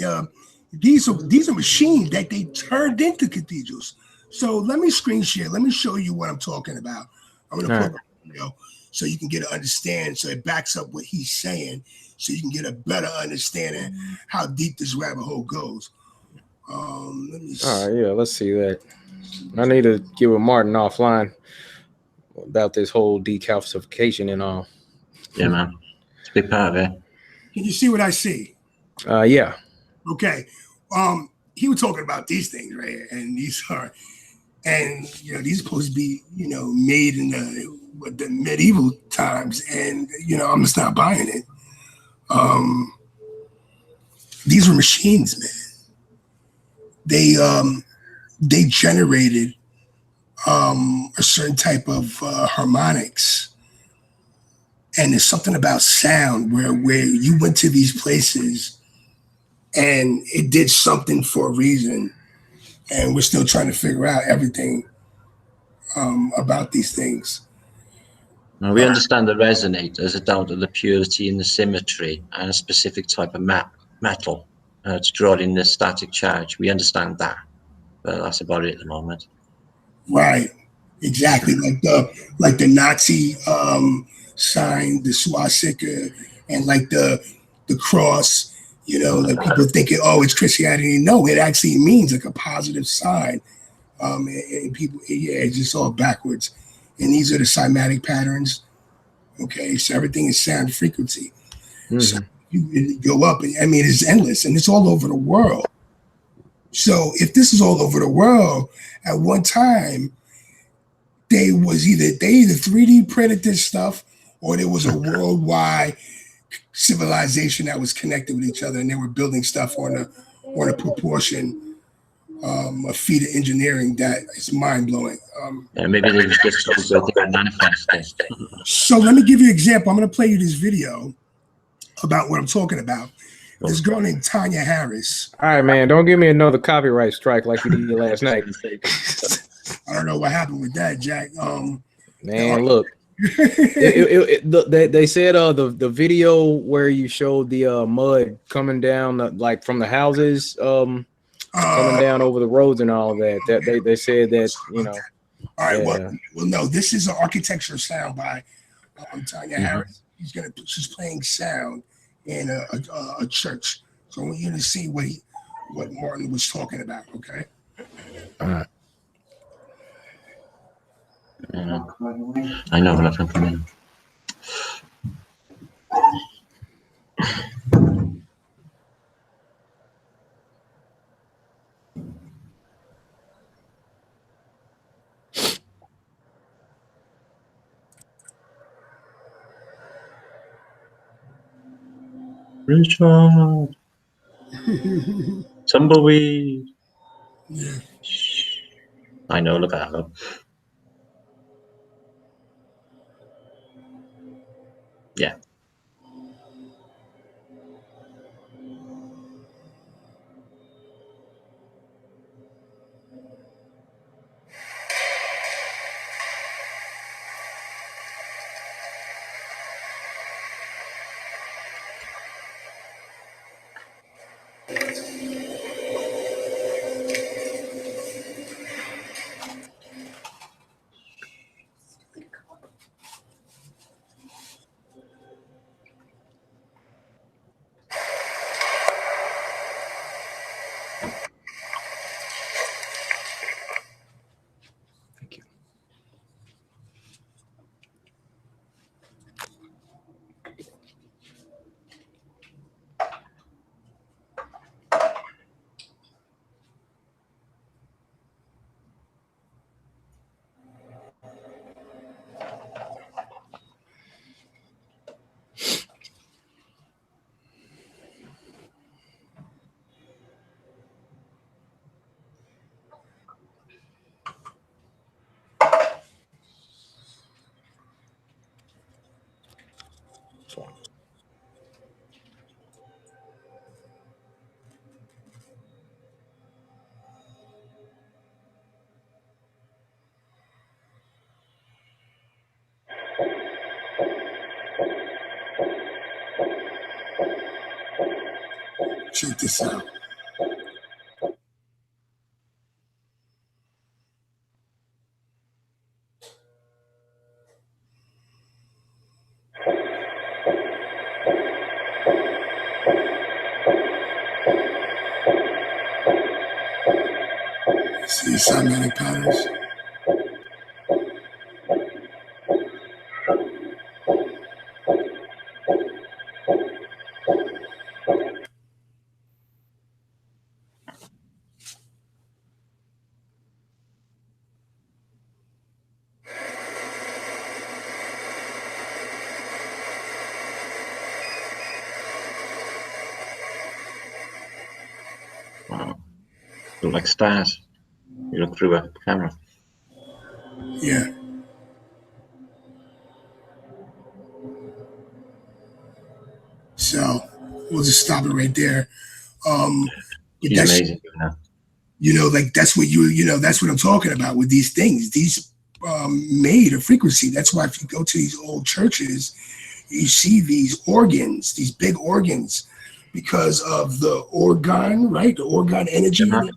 these are machines that they turned into cathedrals. So let me screen share. Let me show you what I'm talking about. I'm going to put up a video so you can get an understand. So it backs up what he's saying, so you can get a better understanding how deep this rabbit hole goes. Let me see. All right, yeah, let's see that. I need to get with Martin offline about this whole decalcification and all. Yeah, man. It's a big part of it. Can you see what I see? Yeah. Okay. He was talking about these things right here, and these are these are supposed to be made in the medieval times, and I'm just not buying it. These were machines, man. They generated a certain type of harmonics. And there's something about sound where you went to these places and it did something for a reason. And we're still trying to figure out everything about these things. Now, we understand the resonators are down to the purity and the symmetry and a specific type of metal to draw in the static charge. We understand that, but that's about it at the moment. Right. Exactly. Like the Nazi sign, the swastika, and like the cross. You know, like people thinking, oh, it's Christianity. No, it actually means like a positive sign. And people, yeah, it's just all backwards. And these are the cymatic patterns. Okay, so everything is sound frequency. So you go up, and I mean, it's endless, and it's all over the world. So if this is all over the world, at one time, they either 3D printed this stuff, or there was a worldwide civilization that was connected with each other, and they were building stuff on a proportion, a feat of engineering that is mind blowing. Yeah, maybe they was just so good they were manifesting. So let me give you an example. I'm going to play you this video about what I'm talking about. This girl named Tanya Harris. All right, man. Don't give me another copyright strike like you did last night. I don't know what happened with that, Jack. Man, look. They said the video where you showed the mud coming down like from the houses coming down over the roads and all that. That they said that, you know. All right. Yeah. Well, no. This is an architecture sound by Tanya Harris. She's playing sound in a church. So I want you to see what Martin was talking about. Okay. All right. I know nothing from him. Richard. Tumbleweed. Yeah. I know, look at that. Yeah. Thank you. Check this out. See the cymatic patterns? Wow. Look like stars. You look through a camera. Yeah. So we'll just stop it right there. But She's that's, amazing. You know? like that's what that's what I'm talking about with these things. These made a frequency. That's why if you go to these old churches, you see these organs, these big organs, because of the organ, right? The organ energy. Yeah,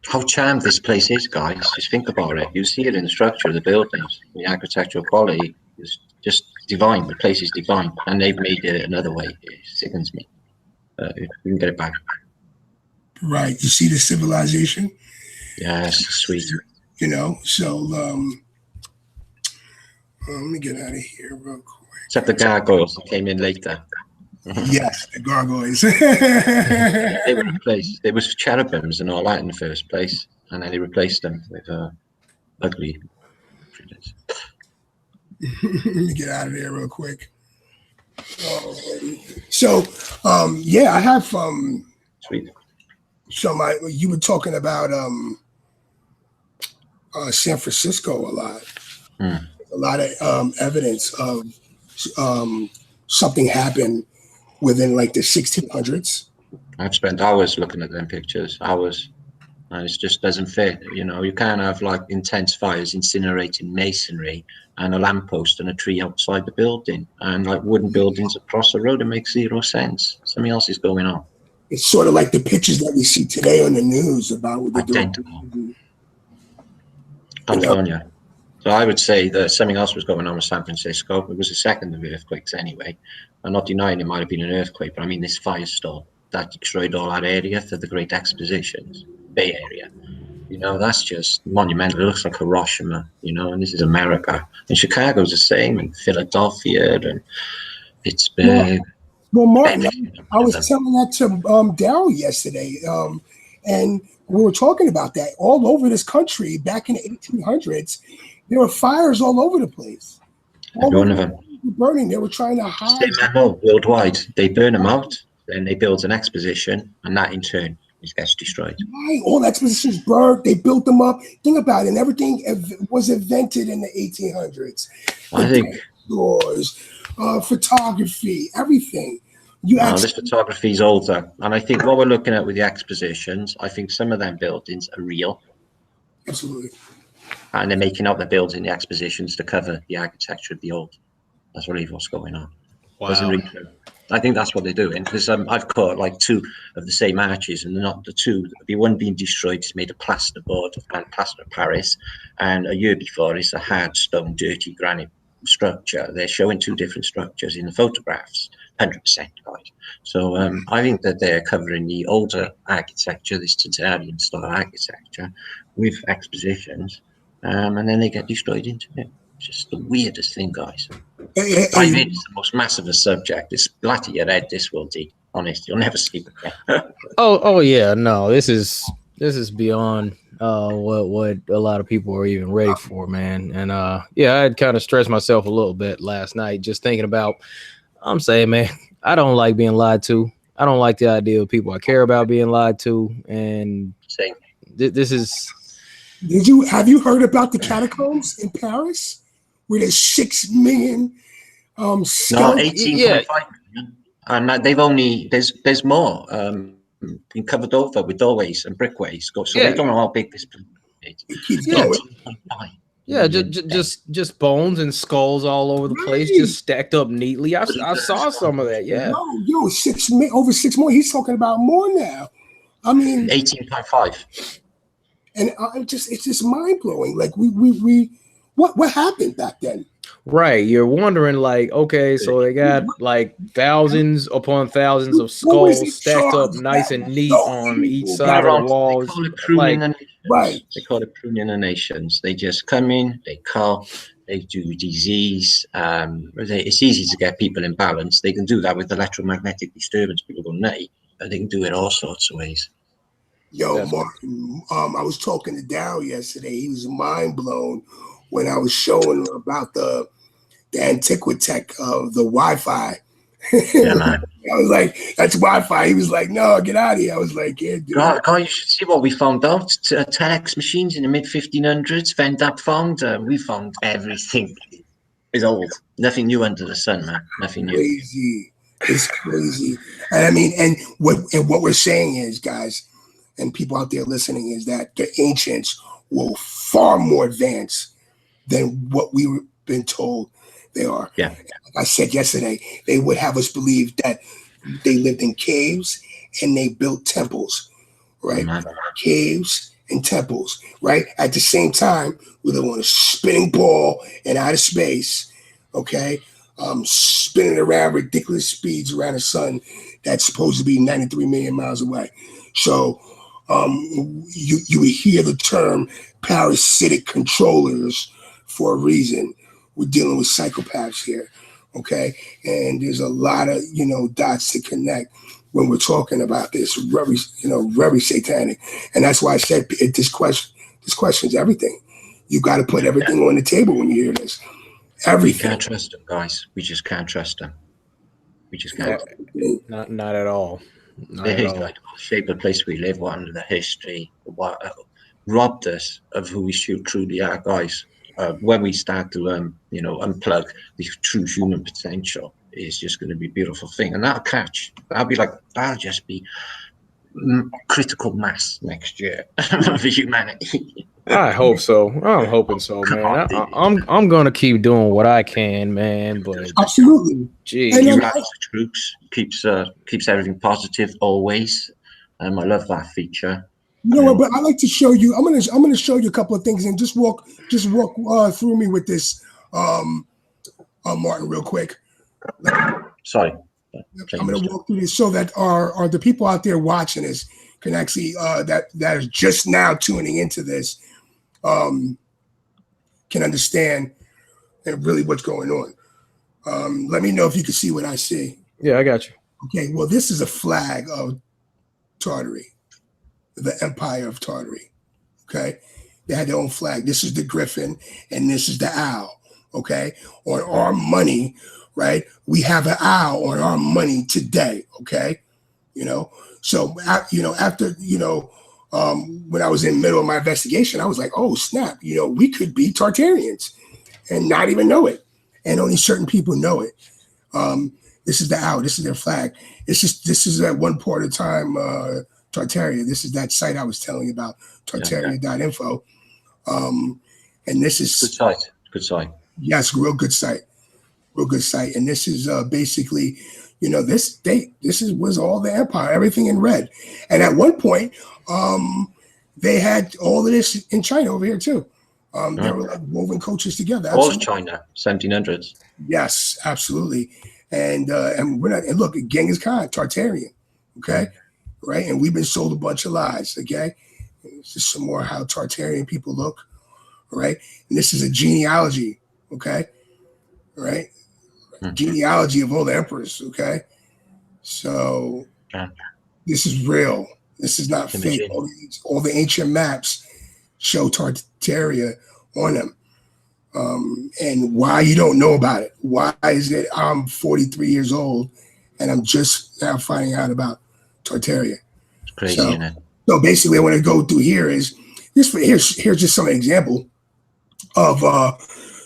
how charmed this place is, guys. Just think about it. You see it in the structure of the buildings. The architectural quality is just divine. The place is divine, and they've made it another way. It sickens me. We can get it back. Right. You see the civilization. Yes, sweet. So let me get out of here real quick. Except the gargoyles that came in later. Yes, the gargoyles. They were replaced. There was cherubims and all that in the first place, and then they replaced them with ugly creatures. Let me get out of there real quick. So, yeah, I have Sweet. So you were talking about San Francisco a lot. A lot of evidence of something happened within like the 1600s. I've spent hours looking at them pictures, hours, and it just doesn't fit. You can't have like intense fires incinerating masonry and a lamppost and a tree outside the building and like wooden buildings across the road. It makes zero sense. Something else is going on. It's sort of like the pictures that we see today on the news about what they're identical. doing. California. So I would say that something else was going on with San Francisco. It was a second of earthquakes anyway. I'm not denying it might have been an earthquake, but I mean this firestorm that destroyed all that area for the Great Expositions, Bay Area. That's just monumental. It looks like Hiroshima, and this is America. And Chicago's the same, and Philadelphia, and Pittsburgh. Well, Martin, I was telling that to Daryl yesterday, and we were talking about that. All over this country, back in the 1800s, there were fires all over the place. Every one of them. Burning. They were trying to hide. Same memo worldwide. They burn them out, then they build an exposition, and that in turn gets destroyed. Right. All expositions burned. They built them up. Think about it. And everything was invented in the 1800s. I think doors, photography, everything. This photography is older, and I think what we're looking at with the expositions, I think some of them buildings are real. Absolutely. And they're making out the building, the expositions to cover the architecture of the old. That's really what's going on. Wow. Doesn't ring true. I think that's what they're doing, because I've caught like two of the same arches, and they're not the two. The one being destroyed is made of plasterboard and plaster of Paris, and a year before it's a hard stone, dirty granite structure. They're showing two different structures in the photographs, 100%, guys. So I think that they're covering the older architecture, this Tartarian style architecture, with expositions, and then they get destroyed into it. It's just the weirdest thing, guys. I think it's the most massive subject. It's glad you read this, will D. Honest, you'll never sleep again. oh yeah, no, this is beyond what a lot of people are even ready for, man. And yeah, I had kind of stressed myself a little bit last night just thinking about. I'm saying, man, I don't like being lied to. I don't like the idea of people I care about being lied to. And this is. Have you heard about the catacombs in Paris, where there's 6 million? No, 18.5 million, and they've only there's more been covered over with doorways and brickways. So they don't know how big this place is. It keeps going. Yeah, just bones and skulls all over the place, just stacked up neatly. I saw some of that. Yeah. Yo, over 6 more. He's talking about more now. I mean, 18.5. And it's just mind blowing. Like what happened back then? Right, you're wondering, like, okay, so they got like thousands upon thousands of skulls stacked up nice and neat on each side of the walls. They call it pruning the nations. Right. They call it pruning the nations. They just come in, they cull, they do disease. It's easy to get people in balance. They can do that with electromagnetic disturbance. People go nutty, but they can do it all sorts of ways. Yo, Martin, I was talking to Daryl yesterday. He was mind blown when I was showing him about the Antiquitech of the Wi-Fi Yeah, man. I was like, that's Wi-Fi. He was like, no, get out of here. I was like, yeah, dude. God, you should see what we found out. Telex machines in the mid 1500s. Van Dyck found. We found everything. Is old. Nothing new under the sun, man. Nothing new. Crazy. It's crazy. And I mean, and what we're saying is, guys, and people out there listening, is that the ancients were far more advanced than what we've been told they are. Yeah. Like I said yesterday, they would have us believe that they lived in caves and they built temples, right? Man. Caves and temples, right? At the same time, we live on a spinning ball in outer space, okay? Spinning around ridiculous speeds around the sun that's supposed to be 93 million miles away. So you would hear the term parasitic controllers for a reason. We're dealing with psychopaths here, okay? And there's a lot of, dots to connect when we're talking about this. Very satanic. And that's why I said this question's everything. You got to put everything on the table when you hear this. Everything. We can't trust them, guys. We just can't trust them. We just can't. Not at all. Not at all. Like, shape the place we live, what under the history, what robbed us of who we truly are, guys. When we start to unplug the true human potential, it's just going to be a beautiful thing, and that'll catch. That'll just be critical mass next year for humanity. I hope so. I'm hoping so, man. I'm gonna keep doing what I can, man. But absolutely, geez, troops keeps everything positive always. I love that feature. You know what? But I like to show you. I'm gonna show you a couple of things and just walk through me with this, Martin, real quick. Sorry. I'm going to walk through this so that our the people out there watching this can actually that is just now tuning into this can understand really what's going on. Let me know if you can see what I see. Yeah, I got you. Okay, well, this is a flag of Tartary, the Empire of Tartary. Okay, they had their own flag. This is the griffin, and this is the owl. Okay, on our money, right? We have an owl on our money today. Okay, so after when I was in the middle of my investigation, I was like, oh snap, we could be Tartarians and not even know it, and only certain people know it. This is the owl. This is their flag. This is at one point of time Tartaria. This is that site I was telling you about, Tartaria.info. And this is good site. Yes, real good site. And this is basically, this was all the empire, everything in red. And at one point, they had all of this in China over here too. They were like woven cultures together. All of China, 1700s. Yes, absolutely. And we're not. And look, Genghis Khan, Tartarian. Okay, right. And we've been sold a bunch of lies. Okay, it's just some more how Tartarian people look. Right, and this is a genealogy. Okay, right. Genealogy of all the emperors. Okay, so this is real. This is not fake. All the ancient maps show Tartaria on them. And why you don't know about it? Why is it I'm 43 years old and I'm just now finding out about Tartaria? It's crazy, isn't it? So basically, what I want to go through here is here's just some example of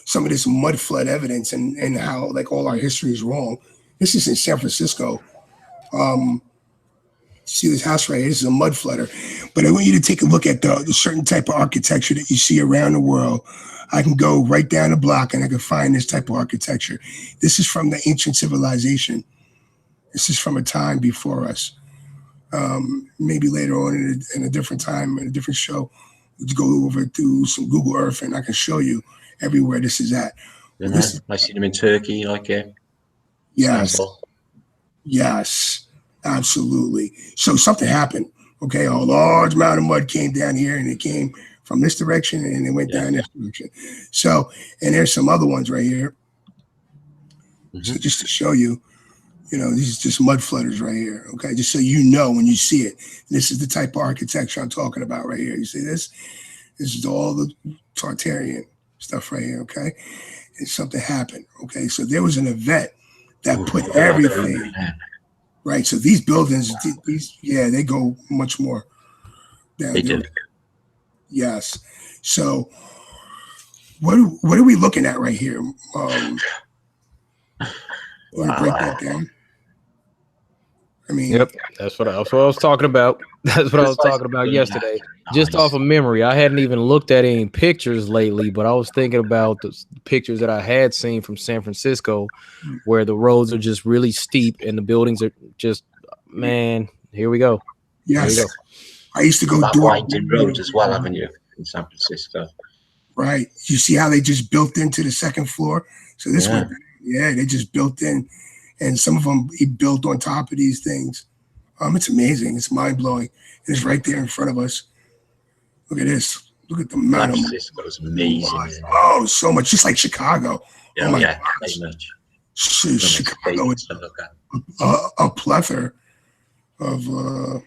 some of this mud flood evidence and how like all our history is wrong. This is in San Francisco. See this house right here? This is a mud flooder. But I want you to take a look at the certain type of architecture that you see around the world. I can go right down the block and I can find this type of architecture. This is from the ancient civilization. This is from a time before us. Maybe later on in a different time, in a different show, we'll go over through some Google Earth and I can show you everywhere this is at. I see them in Turkey, Yes. Yes, absolutely. So something happened. Okay, a large amount of mud came down here and it came from this direction and it went down this direction. So, and there's some other ones right here. So just to show you, these are just mud flooders right here. Okay, just so you know when you see it. This is the type of architecture I'm talking about right here. You see this? This is all the Tartarian stuff right here. Okay, and something happened. Okay, so there was an event that put everything right. So these buildings, they go much more down. They do. Yes. So what are we looking at right here? Let me break that down. I mean, yep, that's what I was talking about. That's what I was talking about yesterday. Just off of memory, I hadn't even looked at any pictures lately, but I was thinking about the pictures that I had seen from San Francisco, where the roads are just really steep and the buildings are just, man. Here we go. Yes, here we go. I used to go that do winding road as well, haven't you, in San Francisco? Right. You see how they just built into the second floor. So this one, they just built in, and some of them he built on top of these things. It's amazing. It's mind blowing. It's right there in front of us. Look at this. Look at the amount of. San Francisco is amazing. Oh, so much. Just like Chicago. Yeah, oh my yeah, gosh. much. Chicago is a plethora of. Look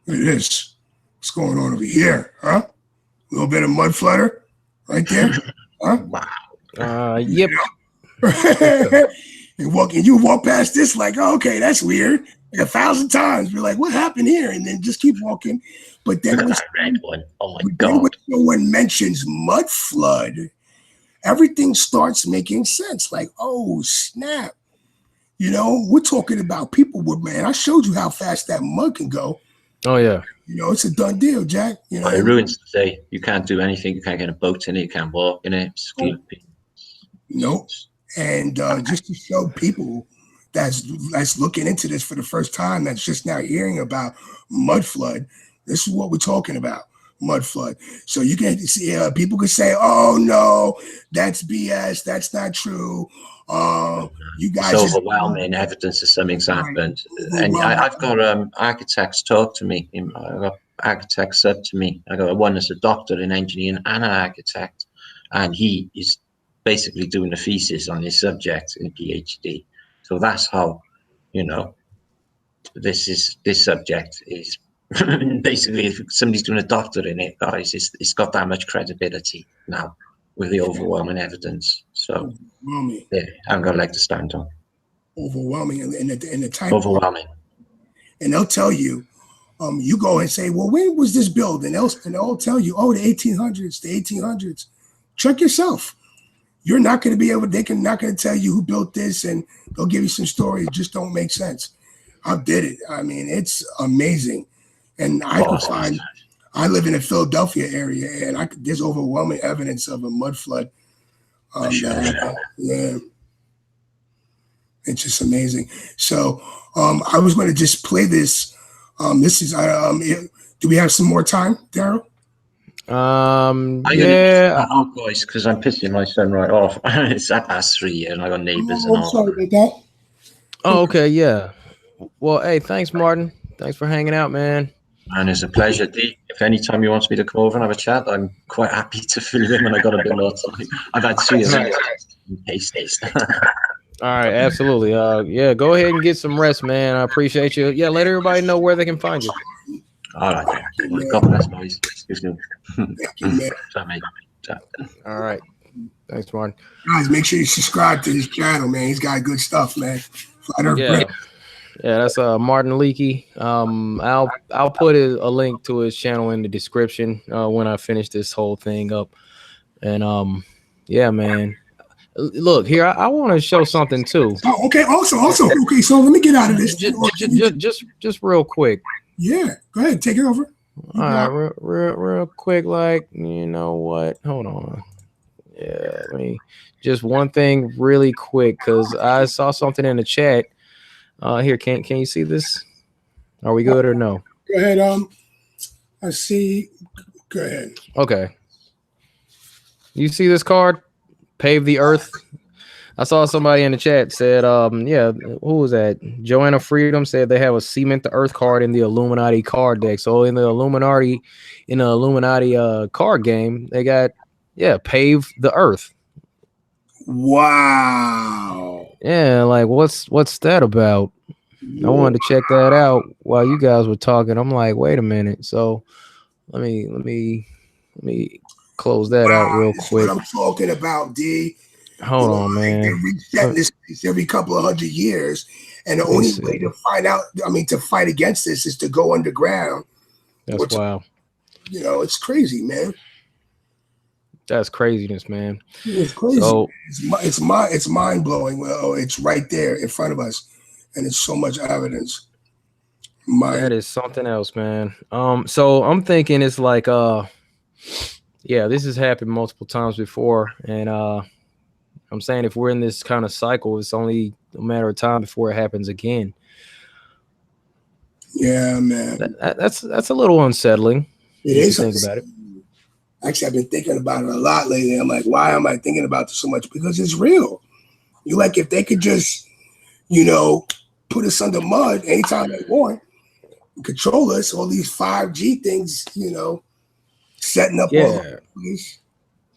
at this. What's going on over here? Huh? A little bit of mud flutter right there. Huh? Wow. Yep. And you walk past this like, oh, okay, that's weird. Like 1,000 times. We're like, what happened here? And then just keep walking. But then Look at that red one. Oh my God. when someone mentions mud flood, everything starts making sense. Like, oh, snap. You know, we're talking about people with, man, I showed you how fast that mud can go. Oh, yeah. You know, it's a done deal, Jack. You know, it ruins the day. You can't do anything. You can't get a boat in it. You can't walk in it. Nope. And just to show people that's looking into this for the first time, that's just now hearing about mud flood, this is what we're talking about, mud flood. So you can see people could say, "Oh no, that's BS. That's not true." You guys, it's overwhelming evidence of something's happened. And I've got architects talk to me. I've got architects said to me. I got one as a doctor in engineering and an architect, and he is basically doing a thesis on this subject in a PhD. So that's how, you know, this subject is basically, if somebody's doing a doctorate in it, guys, it's got that much credibility now with the overwhelming evidence. So yeah, I haven't got a leg to stand on. Overwhelming, and the type overwhelming. And they'll tell you, you go and say, well, when was this built? And they'll tell you, oh, the 1800s, the 1800s. Check yourself. You're not going to be able. They're not going to tell you who built this, and they'll give you some stories. Just don't make sense. I did it. I mean, it's amazing, and I live in the Philadelphia area, and there's overwhelming evidence of a mud flood. Yeah, it's just amazing. So, I was going to just play this. This is. Do we have some more time, Daryl? Yeah. Oh, boys, because I'm pissing my son right off. It's at past 3, and I got neighbors and all. Sorry about that. Oh, okay, yeah. Well, hey, thanks, Martin. Thanks for hanging out, man. And it's a pleasure, D. If any time you want me to come over and have a chat, I'm quite happy to fill in when I got a bit more time. I've had 3 of them in case days. All right, absolutely. Yeah, go ahead and get some rest, man. I appreciate you. Yeah, let everybody know where they can find you. All right. God bless, boys. All right. Thanks, Martin. Guys, make sure you subscribe to his channel, man. He's got good stuff, man. Yeah, that's Martin Liedtke. I'll put a link to his channel in the description when I finish this whole thing up. And yeah, man. Look here, I want to show something too. Oh, okay. Also, okay. So let me get out of this. Just real quick. Yeah, go ahead, take it over. All right, real quick. Like, you know what? Hold on. Yeah, let me just one thing really quick because I saw something in the chat. Here, can you see this? Are we good or no? Go ahead. I see. Go ahead. Okay. You see this card? Pave the Earth. I saw somebody in the chat said, yeah, who was that? Joanna Freedom said they have a Cement the Earth card in the Illuminati card deck. So in the Illuminati card game, they got, Pave the Earth. Wow. Yeah, like what's that about? I wanted to check that out while you guys were talking. I'm like, wait a minute. So let me close that out real quick. What I'm talking about, D. Hold on, Like they're man. resetting this place every couple of 100 years, and the Let me only way see. to find out, to fight against this is to go underground. That's Which, wild. it's crazy, man. That's craziness, man. It's crazy. So It's mind blowing. Well, it's right there in front of us, and it's so much evidence. that Mind. is something else, man. So I'm thinking it's like yeah, this has happened multiple times before, and I'm saying if we're in this kind of cycle, it's only a matter of time before it happens again. Yeah, man. That's a little unsettling It if you is. think about it. Actually, I've been thinking about it a lot lately. I'm like, why am I thinking about this so much? Because it's real. You like if they could just, you know, put us under mud anytime they want, and control us. All these 5G things, setting up all over Yeah, the place,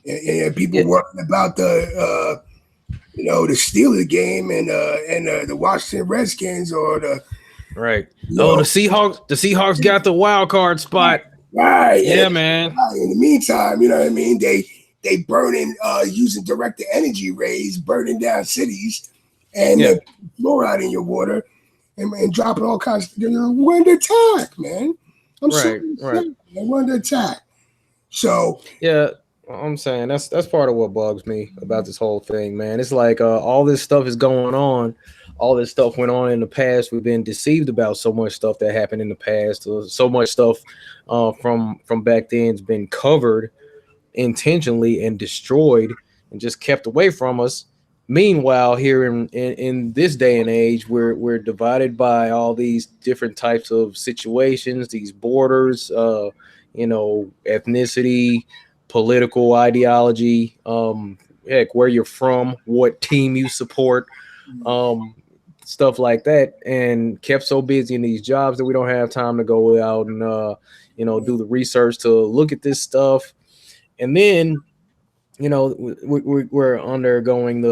and people yeah, worrying about the Steelers game and the Washington Redskins or the right. you Oh, know The Seahawks got the wild card spot. right. Yeah, man. In the meantime, you know what I mean? They burning using directed energy rays, burning down cities, and Yeah, they fluoride in your water and dropping all kinds of we're under attack, man. I'm sorry right, to right. say, we're under attack. So Yeah, I'm saying that's part of what bugs me about this whole thing, man. It's like all this stuff is going on. All this stuff went on in the past. We've been deceived about so much stuff that happened in the past. So much stuff from back then's been covered intentionally and destroyed and just kept away from us. Meanwhile, here in this day and age, we're divided by all these different types of situations, these borders, ethnicity, political ideology, heck, where you're from, what team you support, um, stuff like that, and kept so busy in these jobs that we don't have time to go out and do the research to look at this stuff. And then we're undergoing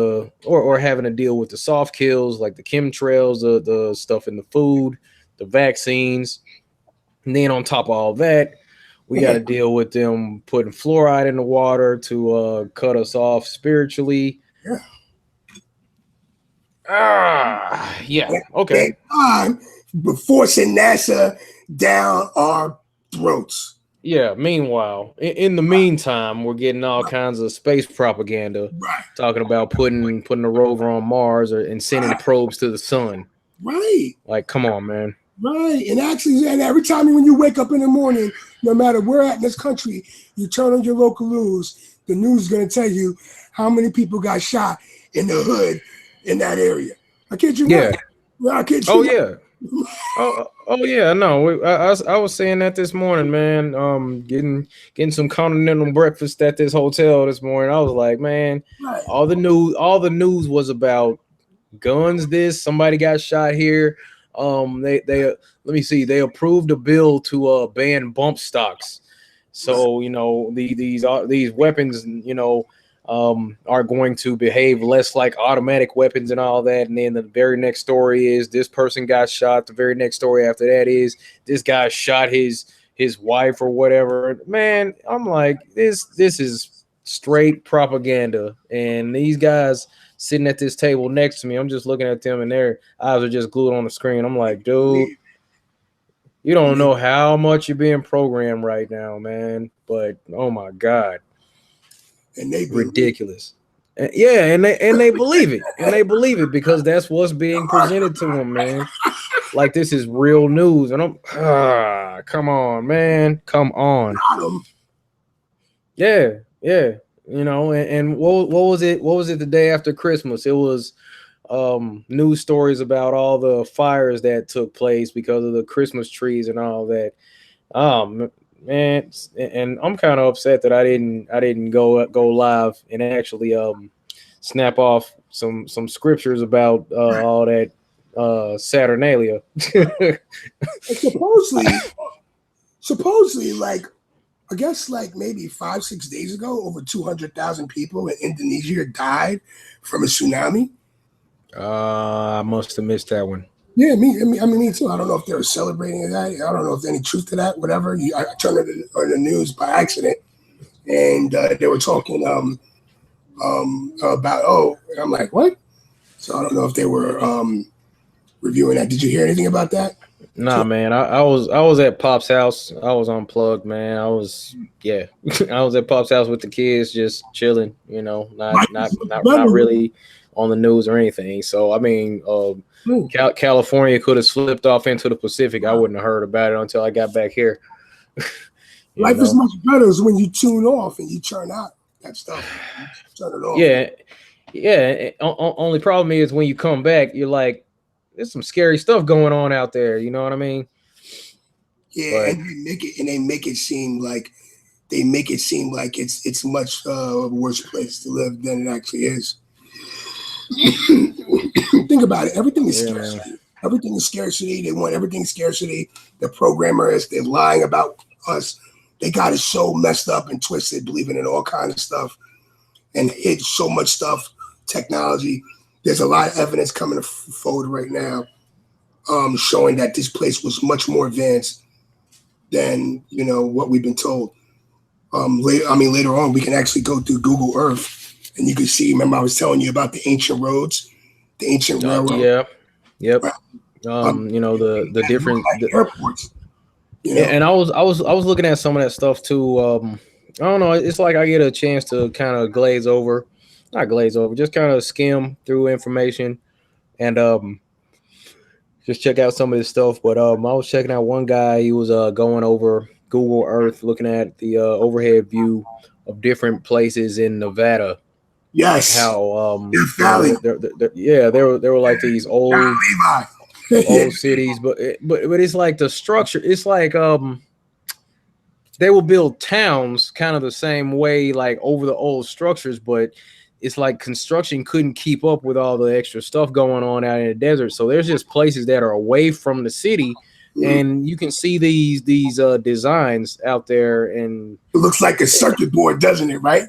or having to deal with the soft kills like the chemtrails, the stuff in the food, the vaccines. And then on top of all that, we got to deal with them putting fluoride in the water to cut us off spiritually. yeah, Yeah, at okay. that time, we're forcing NASA down our throats. Yeah, meanwhile, in the meantime, we're getting all kinds of space propaganda Right, talking about putting a rover on Mars and sending right, probes to the sun. right. Like, come on, man. Right. And actually, and every time when you wake up in the morning, no matter where at in this country, you turn on your local news, the news is going to tell you how many people got shot in the hood in that area. I kid you not. Yeah. I kid Oh you not. yeah. Oh yeah. No, I was saying that this morning, man. Getting some continental breakfast at this hotel this morning. I was like, man, Right. all the news was about guns. This somebody got shot here. They let me see. They approved a bill to ban bump stocks. Right. So these weapons, are going to behave less like automatic weapons and all that. And then the very next story is this person got shot. The very next story after that is this guy shot his wife or whatever. Man, I'm like, this is straight propaganda. And these guys sitting at this table next to me, I'm just looking at them and their eyes are just glued on the screen. I'm like, dude, you don't Believe know how much you're being programmed right now, man. But oh my God, it. And they believe ridiculous. Yeah, and they believe it, and they believe it because that's what's being presented to them, man. Like this is real news, and come on, man, come on. them. Yeah, yeah. And what was it? What was it the day after Christmas? It was news stories about all the fires that took place because of the Christmas trees and all that. Man, and I'm kind of upset that I didn't go live and actually snap off some scriptures about all that Saturnalia. And supposedly, like I guess like maybe 5, 6 days ago, over 200,000 people in Indonesia died from a tsunami. I must have missed that one. Yeah, me too. I don't know if they were celebrating that. I don't know if there's any truth to that. Whatever. I turned on the news by accident, and they were talking about and I'm like, what? So I don't know if they were reviewing that. Did you hear anything about that? Nah, man. I was at Pop's house. I was unplugged, man. Yeah. I was at Pop's house with the kids, just chilling. You know, not Right. not not not really on the news or anything. So I mean, California could have slipped off into the Pacific. I wouldn't have heard about it until I got back here. You Life is know. much better is when you tune off and you turn out that stuff. You turn it off. Yeah, yeah. Only problem is when you come back, you're like, there's some scary stuff going on out there. You know what I mean? Yeah, But and they make it seem like it's much worse place to live than it actually is. Think about it. Everything is yeah, man. scarcity. Everything is scarcity. They want everything scarcity. The programmers, they're lying about us. They got it so messed up and twisted, believing in all kinds of stuff and hid so much stuff, technology. There's a lot of evidence coming forward right now showing that this place was much more advanced than what we've been told. Later on, we can actually go through Google Earth and you can see. Remember, I was telling you about the ancient roads, the ancient railroad. Yeah. Yep. Right? The That look different like airports. and I was looking at some of that stuff too. I don't know. It's like I get a chance to kind of not glaze over, just kind of skim through information and just check out some of this stuff. But I was checking out one guy. He was going over Google Earth, looking at the overhead view of different places in Nevada. Yes, How Death Valley, yeah, there were like these John Levi. old cities, but it's like the structure. It's like they will build towns kind of the same way, like over the old structures, but it's like construction couldn't keep up with all the extra stuff going on out in the desert. So there's just places that are away from the city, and you can see these designs out there. And It looks like a circuit board, doesn't it? Right?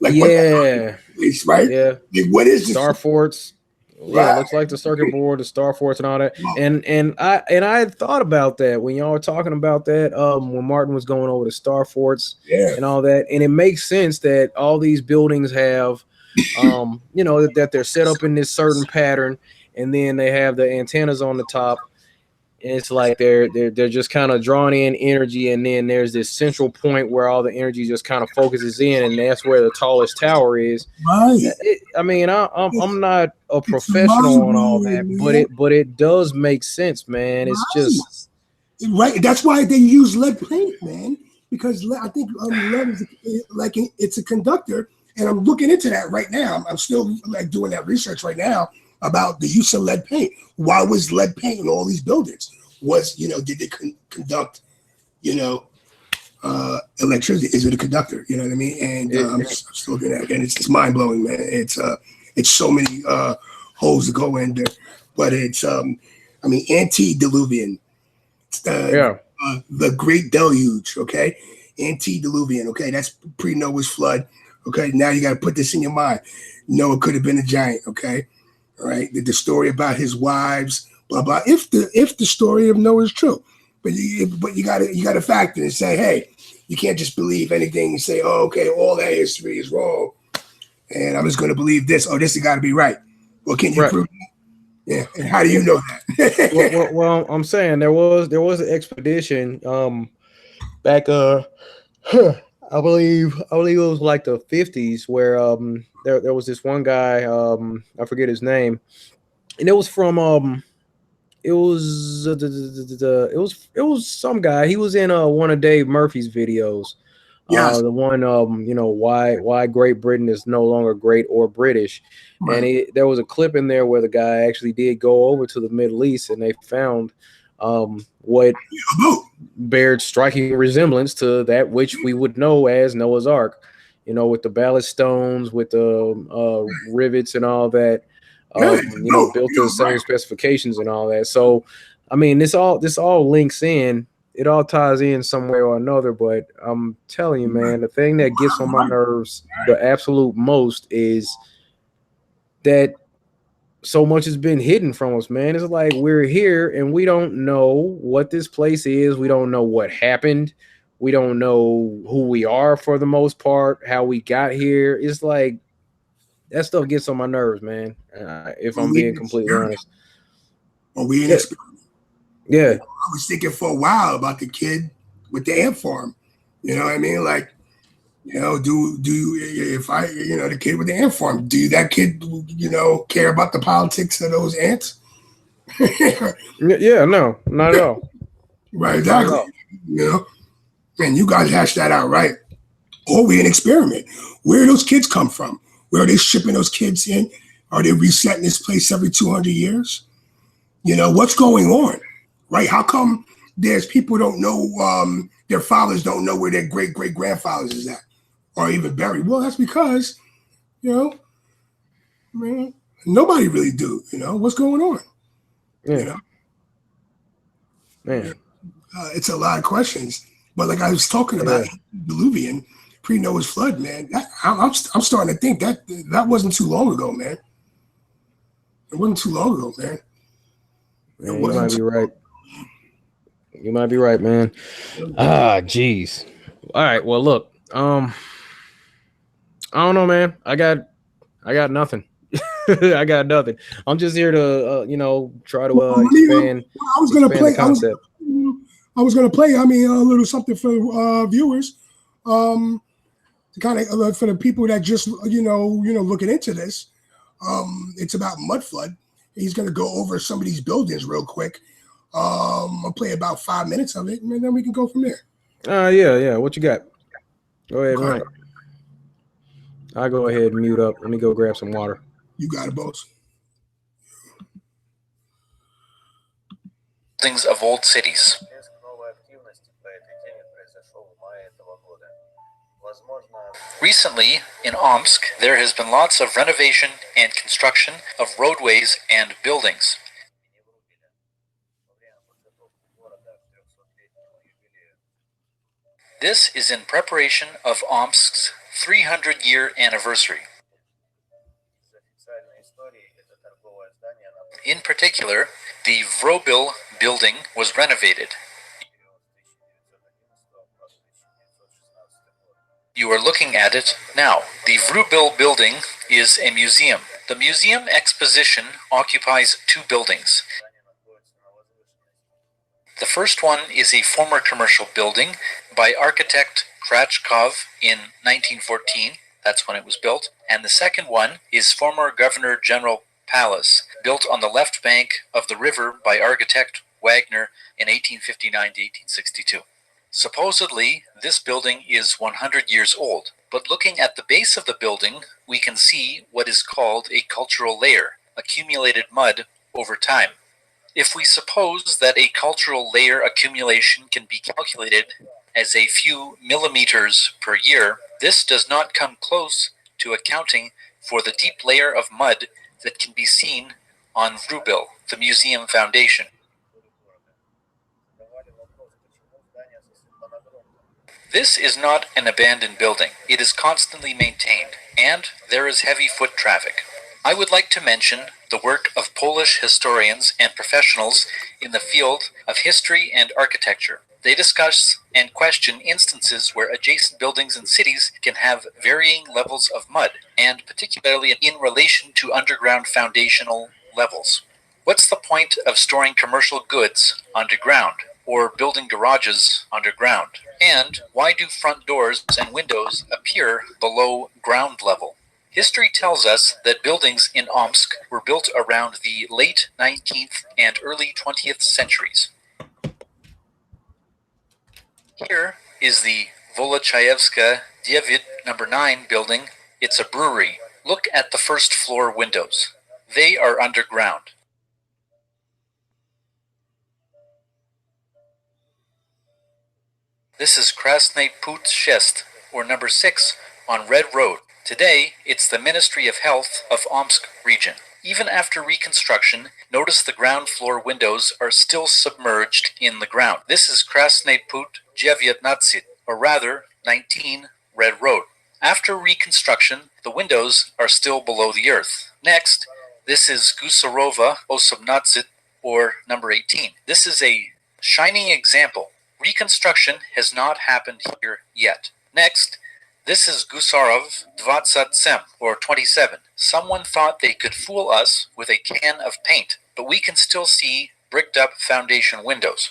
Like what yeah, is right? yeah, Like, what is this? star forts. Yeah, it Right. looks like the circuit board, the star forts, and all that. And I had thought about that when y'all were talking about that. When Martin was going over the star forts Yeah. and all that, and it makes sense that all these buildings have, that they're set up in this certain pattern, and then they have the antennas on the top. And it's like they're just kind of drawing in energy, and then there's this central point where all the energy just kind of focuses in, and that's where the tallest tower is. Right. I mean, I'm not a It's professional on all that, mind-blowing, but man. it does make sense, man. It's Right. just Right. That's why they use lead paint, man. Because I think lead is like it's a conductor, and I'm looking into that right now. I'm still like doing that research right now about the use of lead paint. Why was lead paint in all these buildings? Did it conduct, you know, electricity? Is it a conductor? You know what I mean? And it, I'm still looking at it, and it's mind blowing, man. It's so many holes to go in there, but it's antediluvian. yeah, The Great Deluge, okay? Antediluvian, okay? That's pre-Noah's flood, okay? Now you got to put this in your mind. Noah could have been a giant, okay? All right? The story about his wives, blah blah. If the story of Noah is true, but you gotta factor and say, hey, you can't just believe anything and say, oh, okay, all that history is wrong, and I'm just going to believe this. Oh, this has got to be right. Well, can you right. prove that? Yeah, and how do you know that? Well, I'm saying there was an expedition back I believe it was like the 50s where there was this one guy, I forget his name, and it was from it was it was some guy. He was in one of Dave Murphy's videos. Yes, The one why Great Britain is no longer great or British, and right. there was a clip in there where the guy actually did go over to the Middle East, and they found what Boom. bared striking resemblance to that which we would know as Noah's Ark. With the ballast stones, with the rivets and all that. Yeah, no, Built to you're the same right. specifications and all that. So, I mean, this all links in. It all ties in some way or another. But I'm telling you, man, the thing that gets on my nerves the absolute most is that so much has been hidden from us, man. It's like we're here and we don't know what this place is. We don't know what happened. We don't know who we are for the most part, how we got here. It's like That stuff gets on my nerves, man. If I'm Or we being an completely experiment. honest. Or we an Yeah, experiment. yeah, I was thinking for a while about the kid with the ant farm. You know what I mean? Like, do if I, the kid with the ant farm, do that kid, care about the politics of those ants? yeah. No, not at all. Right, Not at exactly. all. You know, and you guys hash that out, right? Or we an experiment. Where do those kids come from? Where are they shipping those kids in? Are they resetting this place every 200 years? What's going on, right? How come there's people don't know, their fathers don't know where their great great grandfathers is at, or even buried? Well, that's because you know, man, nobody really do. What's going on? You Yeah, know, man. it's a lot of questions. But like I was talking about, Yeah, Diluvian, pre Noah's flood, man. I'm starting to think that wasn't too long ago, man. It wasn't too long ago, man. It man. You might wasn't be too right. You might be right, man. long. Ah, jeez. All right. Well, look. I don't know, man. I got nothing. I got nothing. I'm just here to, try to Well, let me, I was gonna expand the play. concept. I was gonna play. I mean, a little something for viewers, um, to kind of for the people that just looking into this. It's about mud flood. He's gonna go over some of these buildings real quick. I'll play about 5 minutes of it, and then we can go from there. Yeah, yeah. What you got? Go ahead and Okay, run it. I'll go ahead and mute up. Let me go grab some water. you got it, boss. Buildings of old cities. Recently, in Omsk, there has been lots of renovation and construction of roadways and buildings. This is in preparation of Omsk's 300-year anniversary. In particular, the Vrobil building was renovated. You are looking at it now. The Vrobil building is a museum. The museum exposition occupies two buildings. The first one is a former commercial building by architect Krachkov in 1914. That's when it was built. And the second one is former Governor General Palace, built on the left bank of the river by architect Wagner in 1859 to 1862. Supposedly, this building is 100 years old, but looking at the base of the building, we can see what is called a cultural layer, accumulated mud over time. If we suppose that a cultural layer accumulation can be calculated as a few millimeters per year, this does not come close to accounting for the deep layer of mud that can be seen on Vrobil, the museum foundation. This is not an abandoned building. It is constantly maintained, and there is heavy foot traffic. I would like to mention the work of Polish historians and professionals in the field of history and architecture. They discuss and question instances where adjacent buildings and cities can have varying levels of mud, and particularly in relation to underground foundational levels. What's the point of storing commercial goods underground, or building garages underground? And why do front doors and windows appear below ground level? History tells us that buildings in Omsk were built around the late 19th and early 20th centuries. Here is the Volochayevska 9 number 9 building. It's a brewery. Look at the first floor windows. They are underground. This is Krasny Put Shest, or number 6, on Red Road. Today, it's the Ministry of Health of Omsk region. Even after reconstruction, notice the ground floor windows are still submerged in the ground. This is Krasny Put 19, or rather, 19, Red Road. After reconstruction, the windows are still below the earth. Next, this is Gusarova 18, or number 18. This is a shining example. Reconstruction has not happened here yet. Next, This is Gusarov 27, or 27. Someone thought they could fool us with a can of paint, but we can still see bricked up foundation windows.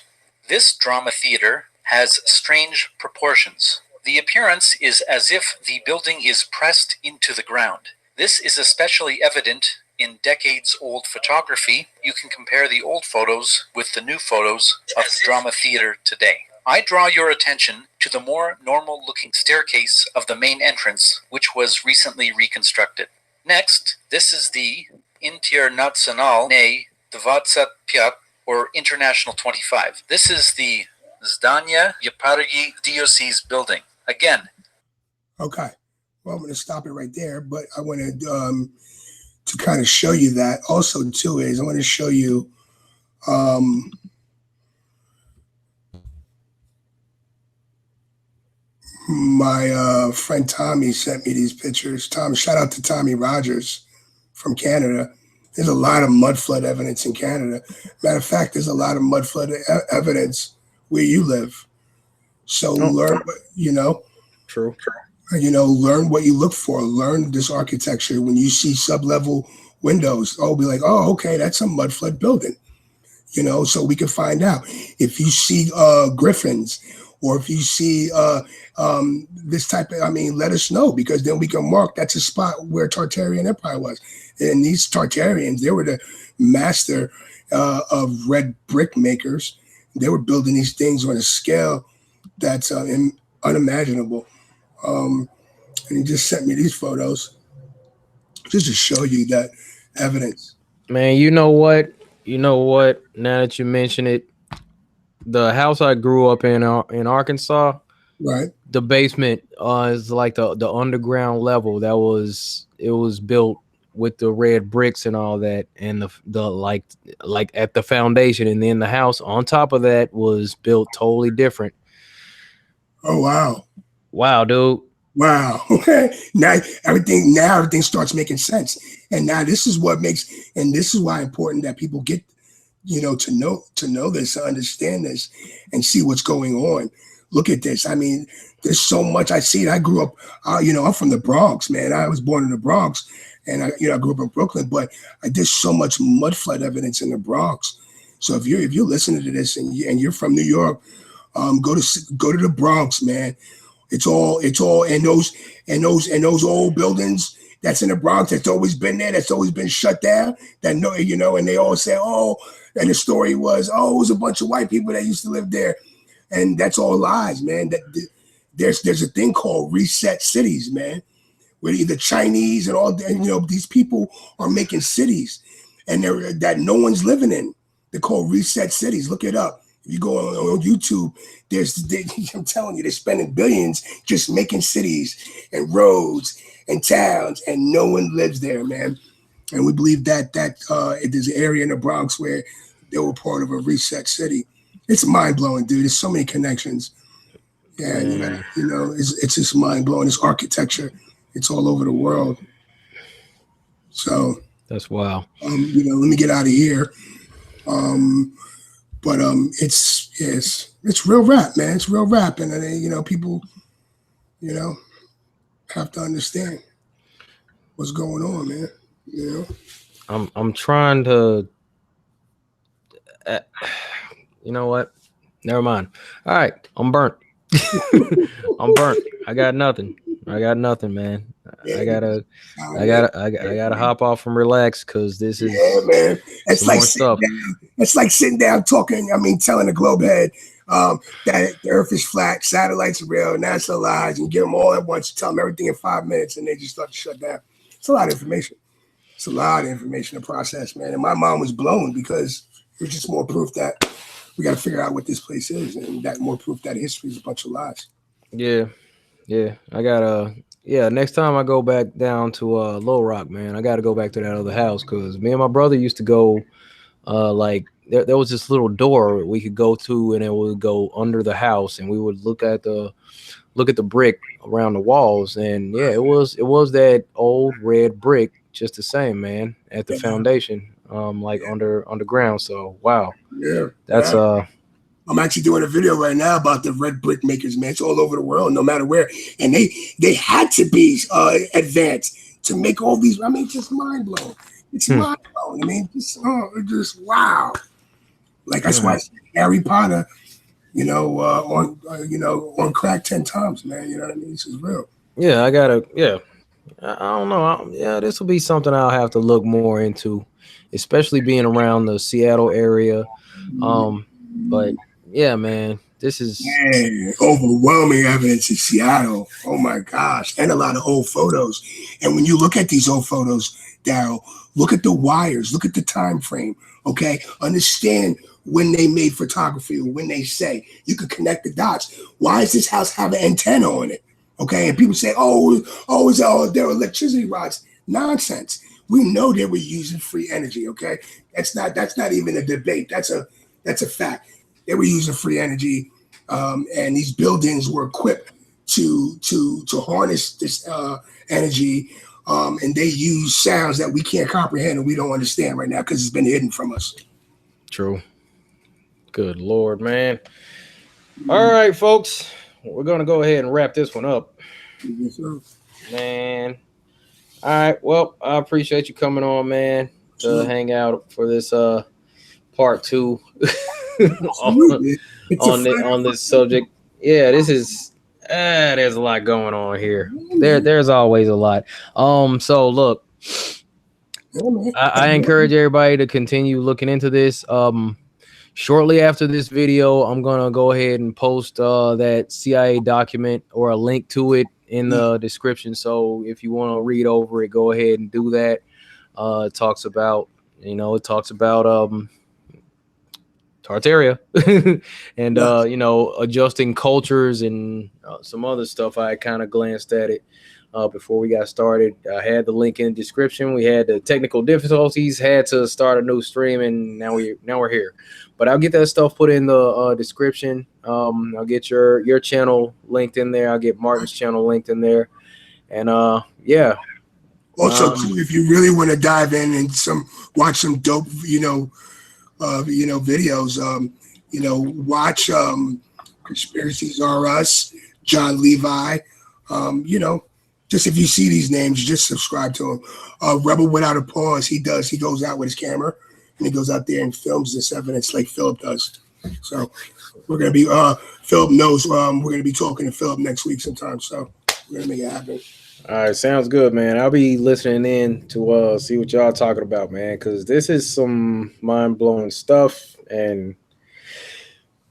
This drama theater has strange proportions. The appearance is as if the building is pressed into the ground. This is especially evident in decades-old photography. You can compare the old photos with the new photos of the drama theater today. I draw your attention to the more normal-looking staircase of the main entrance, which was recently reconstructed. Next, this is the Internationalne 25, or International 25. This is the Zdania Yapargi Diocese building. Again. Okay. Well, I'm going to stop it right there, but I wanted to kind of show you that. Also, too, is I want to show you my friend Tommy sent me these pictures. Shout out to Tommy Rogers from Canada. There's a lot of mud flood evidence in Canada. Matter of fact, there's a lot of mud flood evidence where you live. So learn, True. Learn what you look for. Learn this architecture. When you see sub-level windows, be like, oh, okay, that's a mud flood building. So we can find out. If you see griffins, or if you see this type of, let us know, because then we can mark that's a spot where Tartarian Empire was. And these Tartarians, they were the master of red brick makers. They were building these things on a scale that's unimaginable. And he just sent me these photos just to show you that evidence. Man, you know what? Now that you mention it, the house I grew up in Arkansas, right? The basement is like the underground level. It was built with the red bricks and all that, and the like at the foundation, and then the house on top of that was built totally different. Oh wow, dude. Wow. Okay. Now everything starts making sense. And now this is why important that people get, to know this, to understand this, and see what's going on. Look at this. There's so much. I see it. I grew up, I'm from the Bronx, man. I was born in the Bronx, and I grew up in Brooklyn, but there's so much mud flood evidence in the Bronx. So if you're listening to this and you're from New York, go to the Bronx, man. It's all in those old buildings that's in the Bronx, that's always been there, that's always been shut down. And they all say, and the story was, it was a bunch of white people that used to live there, and that's all lies, man. There's a thing called reset cities, man, where the Chinese and all, these people are making cities, and that no one's living in. They're called reset cities. Look it up. If you go on YouTube, I'm telling you, they're spending billions just making cities and roads and towns, and no one lives there, man. And we believe that there's an area in the Bronx where they were part of a reset city. It's mind blowing, dude. There's so many connections. Yeah, it's just mind blowing. It's architecture. It's all over the world. So that's wild. Let me get out of here. But it's real rap, man. It's real rap, and people, have to understand what's going on, man. I'm trying to. You know what? Never mind. All right, I'm burnt. I'm burnt. I got nothing, man. Yeah, I gotta hop off and relax, because this is man. It's like stuff. It's like sitting down talking. Telling the globe head that the Earth is flat, satellites are real, natural lies, and give them all at once. Tell them everything in 5 minutes, and they just start to shut down. It's a lot of information. It's a lot of information to process, man. And my mind was blown, because it was just more proof that we got to figure out what this place is, and that more proof that history is a bunch of lies. Yeah. I gotta. Yeah, next time I go back down to Low Rock, man, I got to go back to that other house, because me and my brother used to go, there was this little door we could go to, and it would go under the house, and we would look at the brick around the walls, and yeah, it was that old red brick, just the same, man, at the foundation, underground. So wow, yeah, that's I'm actually doing a video right now about the red brick makers, man. It's all over the world, no matter where. And they had to be advanced to make all these. I mean, just mind blowing. It's mind blowing. I mean, just wow. Like that's why I said Harry Potter, on crack 10 times, man. You know what I mean? This is real. Yeah, I gotta. Yeah, I don't know. Yeah, this will be something I'll have to look more into, especially being around the Seattle area. But yeah, man, this is Man, overwhelming evidence in Seattle. Oh my gosh. And a lot of old photos. And when you look at these old photos, Daryl, look at the wires, look at the time frame. Okay. Understand when they made photography or when they say you could connect the dots. Why does this house have an antenna on it? Okay. And people say, there are electricity rods. Nonsense. We know they were using free energy. Okay. That's not even a debate. That's a fact. They were using free energy, and these buildings were equipped to harness this energy, and they use sounds that we can't comprehend and we don't understand right now because it's been hidden from us. true. Good Lord, man. All right, folks, we're gonna go ahead and wrap this one up, Yes, sir. man. All right, well, I appreciate you coming on, man, to hang out for this part 2 on this subject. Yeah, this is there's a lot going on here. There's always a lot. So look, I encourage everybody to continue looking into this. Shortly after this video, I'm gonna go ahead and post that CIA document or a link to it in the description. So if you want to read over it, go ahead and do that. It talks about Tartaria and adjusting cultures and some other stuff. I kind of glanced at it before we got started. I had the link in the description. We had the technical difficulties, had to start a new stream, and now we're here. But I'll get that stuff put in the description. I'll get your channel linked in there. I'll get Martin's channel linked in there, and yeah. Also, too, if you really want to dive in and watch some dope, videos, watch Conspiracies Are Us, John Levi, just if you see these names, just subscribe to him. Rebel Without a Pause, he goes out with his camera and he goes out there and films this evidence like Philip does. So we're gonna be Philip knows we're gonna be talking to Philip next week sometime. So we're gonna make it happen. All right, sounds good, man. I'll be listening in to see what y'all talking about, man, because this is some mind-blowing stuff, and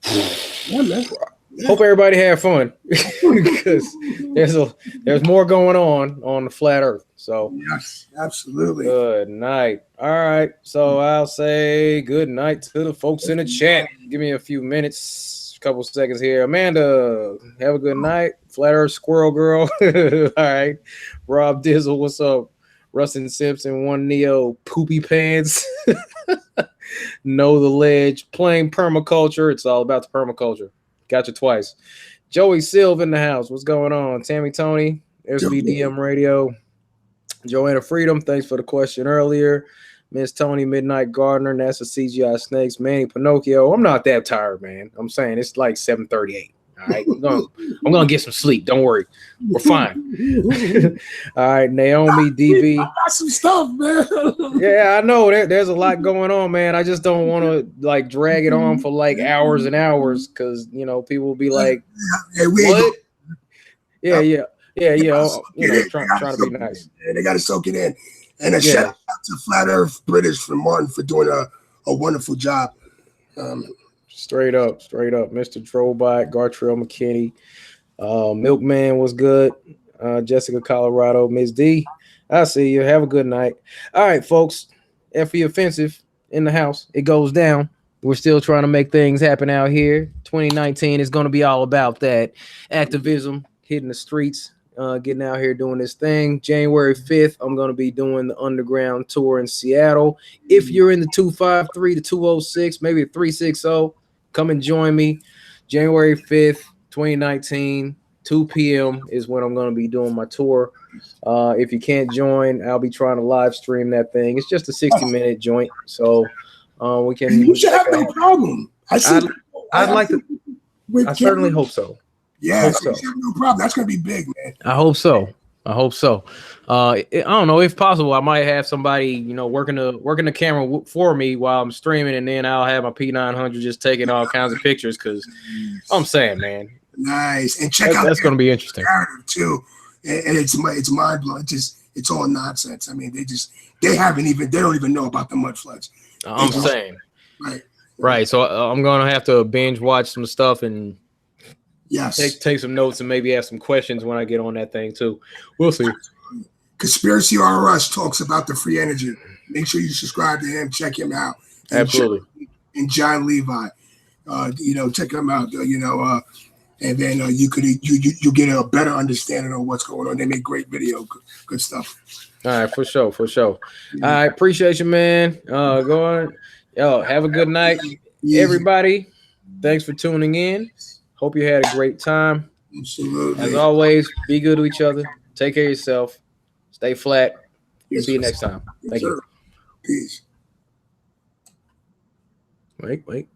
yeah, man. Hope everybody had fun because there's more going on the flat Earth. So yes, absolutely. Good night. All right, so I'll say good night to the folks in the chat. Give me a few minutes, a couple seconds here. Amanda, have a good night. Flat Earth Squirrel Girl. All right. Rob Dizzle, what's up? Rustin Simpson, One Neo, Poopy Pants. Know the Ledge, playing permaculture. It's all about the permaculture. Got you twice. Joey Silva in the house. What's going on? Tammy Tony, SBDM Radio. Joanna Freedom, thanks for the question earlier. Miss Tony Midnight Gardner, NASA CGI Snakes, Manny Pinocchio. I'm not that tired, man. I'm saying it's like 7:38. All right, I'm gonna get some sleep. Don't worry, we're fine. All right, Naomi DB. I got some stuff, man. Yeah, I know there's a lot going on, man. I just don't want to like drag it on for like hours and hours because people will be like, "What?" Yeah. Trying to be nice. They got to soak it in. And a shout out to Flat Earth British for Martin for doing a wonderful job. Straight up, Mr. Drobot, Gartrell McKinney, Milkman was good. Jessica Colorado, Miss D, I see you. Have a good night. All right, folks. FE Offensive in the house. It goes down. We're still trying to make things happen out here. 2019 is going to be all about that activism, hitting the streets, getting out here doing this thing. January 5th, I'm going to be doing the underground tour in Seattle. If you're in the 253 to 206, maybe 360, come and join me. January 5th, 2019, 2 p.m. is when I'm going to be doing my tour. If you can't join, I'll be trying to live stream that thing. It's just a 60-minute joint, so we can. You should have no problem. I I'd like to. I certainly hope so. Yes, Hope so. no problem. That's gonna be big, man. I hope so. I hope so. I don't know if possible. I might have somebody, you know, working the camera for me while I'm streaming, and then I'll have my P900 just taking all kinds of pictures. Because I'm saying, man, Nice. And check out that's going to be interesting narrative too. And it's mind blowing. It's all nonsense. I mean, they don't even know about the mud floods. I'm saying, right. So I'm going to have to binge watch some stuff and take some notes and maybe ask some questions when I get on that thing too. We'll see. Conspiracy R Us talks about the free energy. Make sure you subscribe to him. Check him out. Absolutely. And John Levi, check him out. And then you get a better understanding of what's going on. They make great video, good stuff. All right, for sure. I appreciate you, man. Go on. Yo, have a good night, everybody. Thanks for tuning in. Hope you had a great time. Absolutely. As always, be good to each other. Take care of yourself. Stay flat. See you next time. Thank you. Peace. Wait.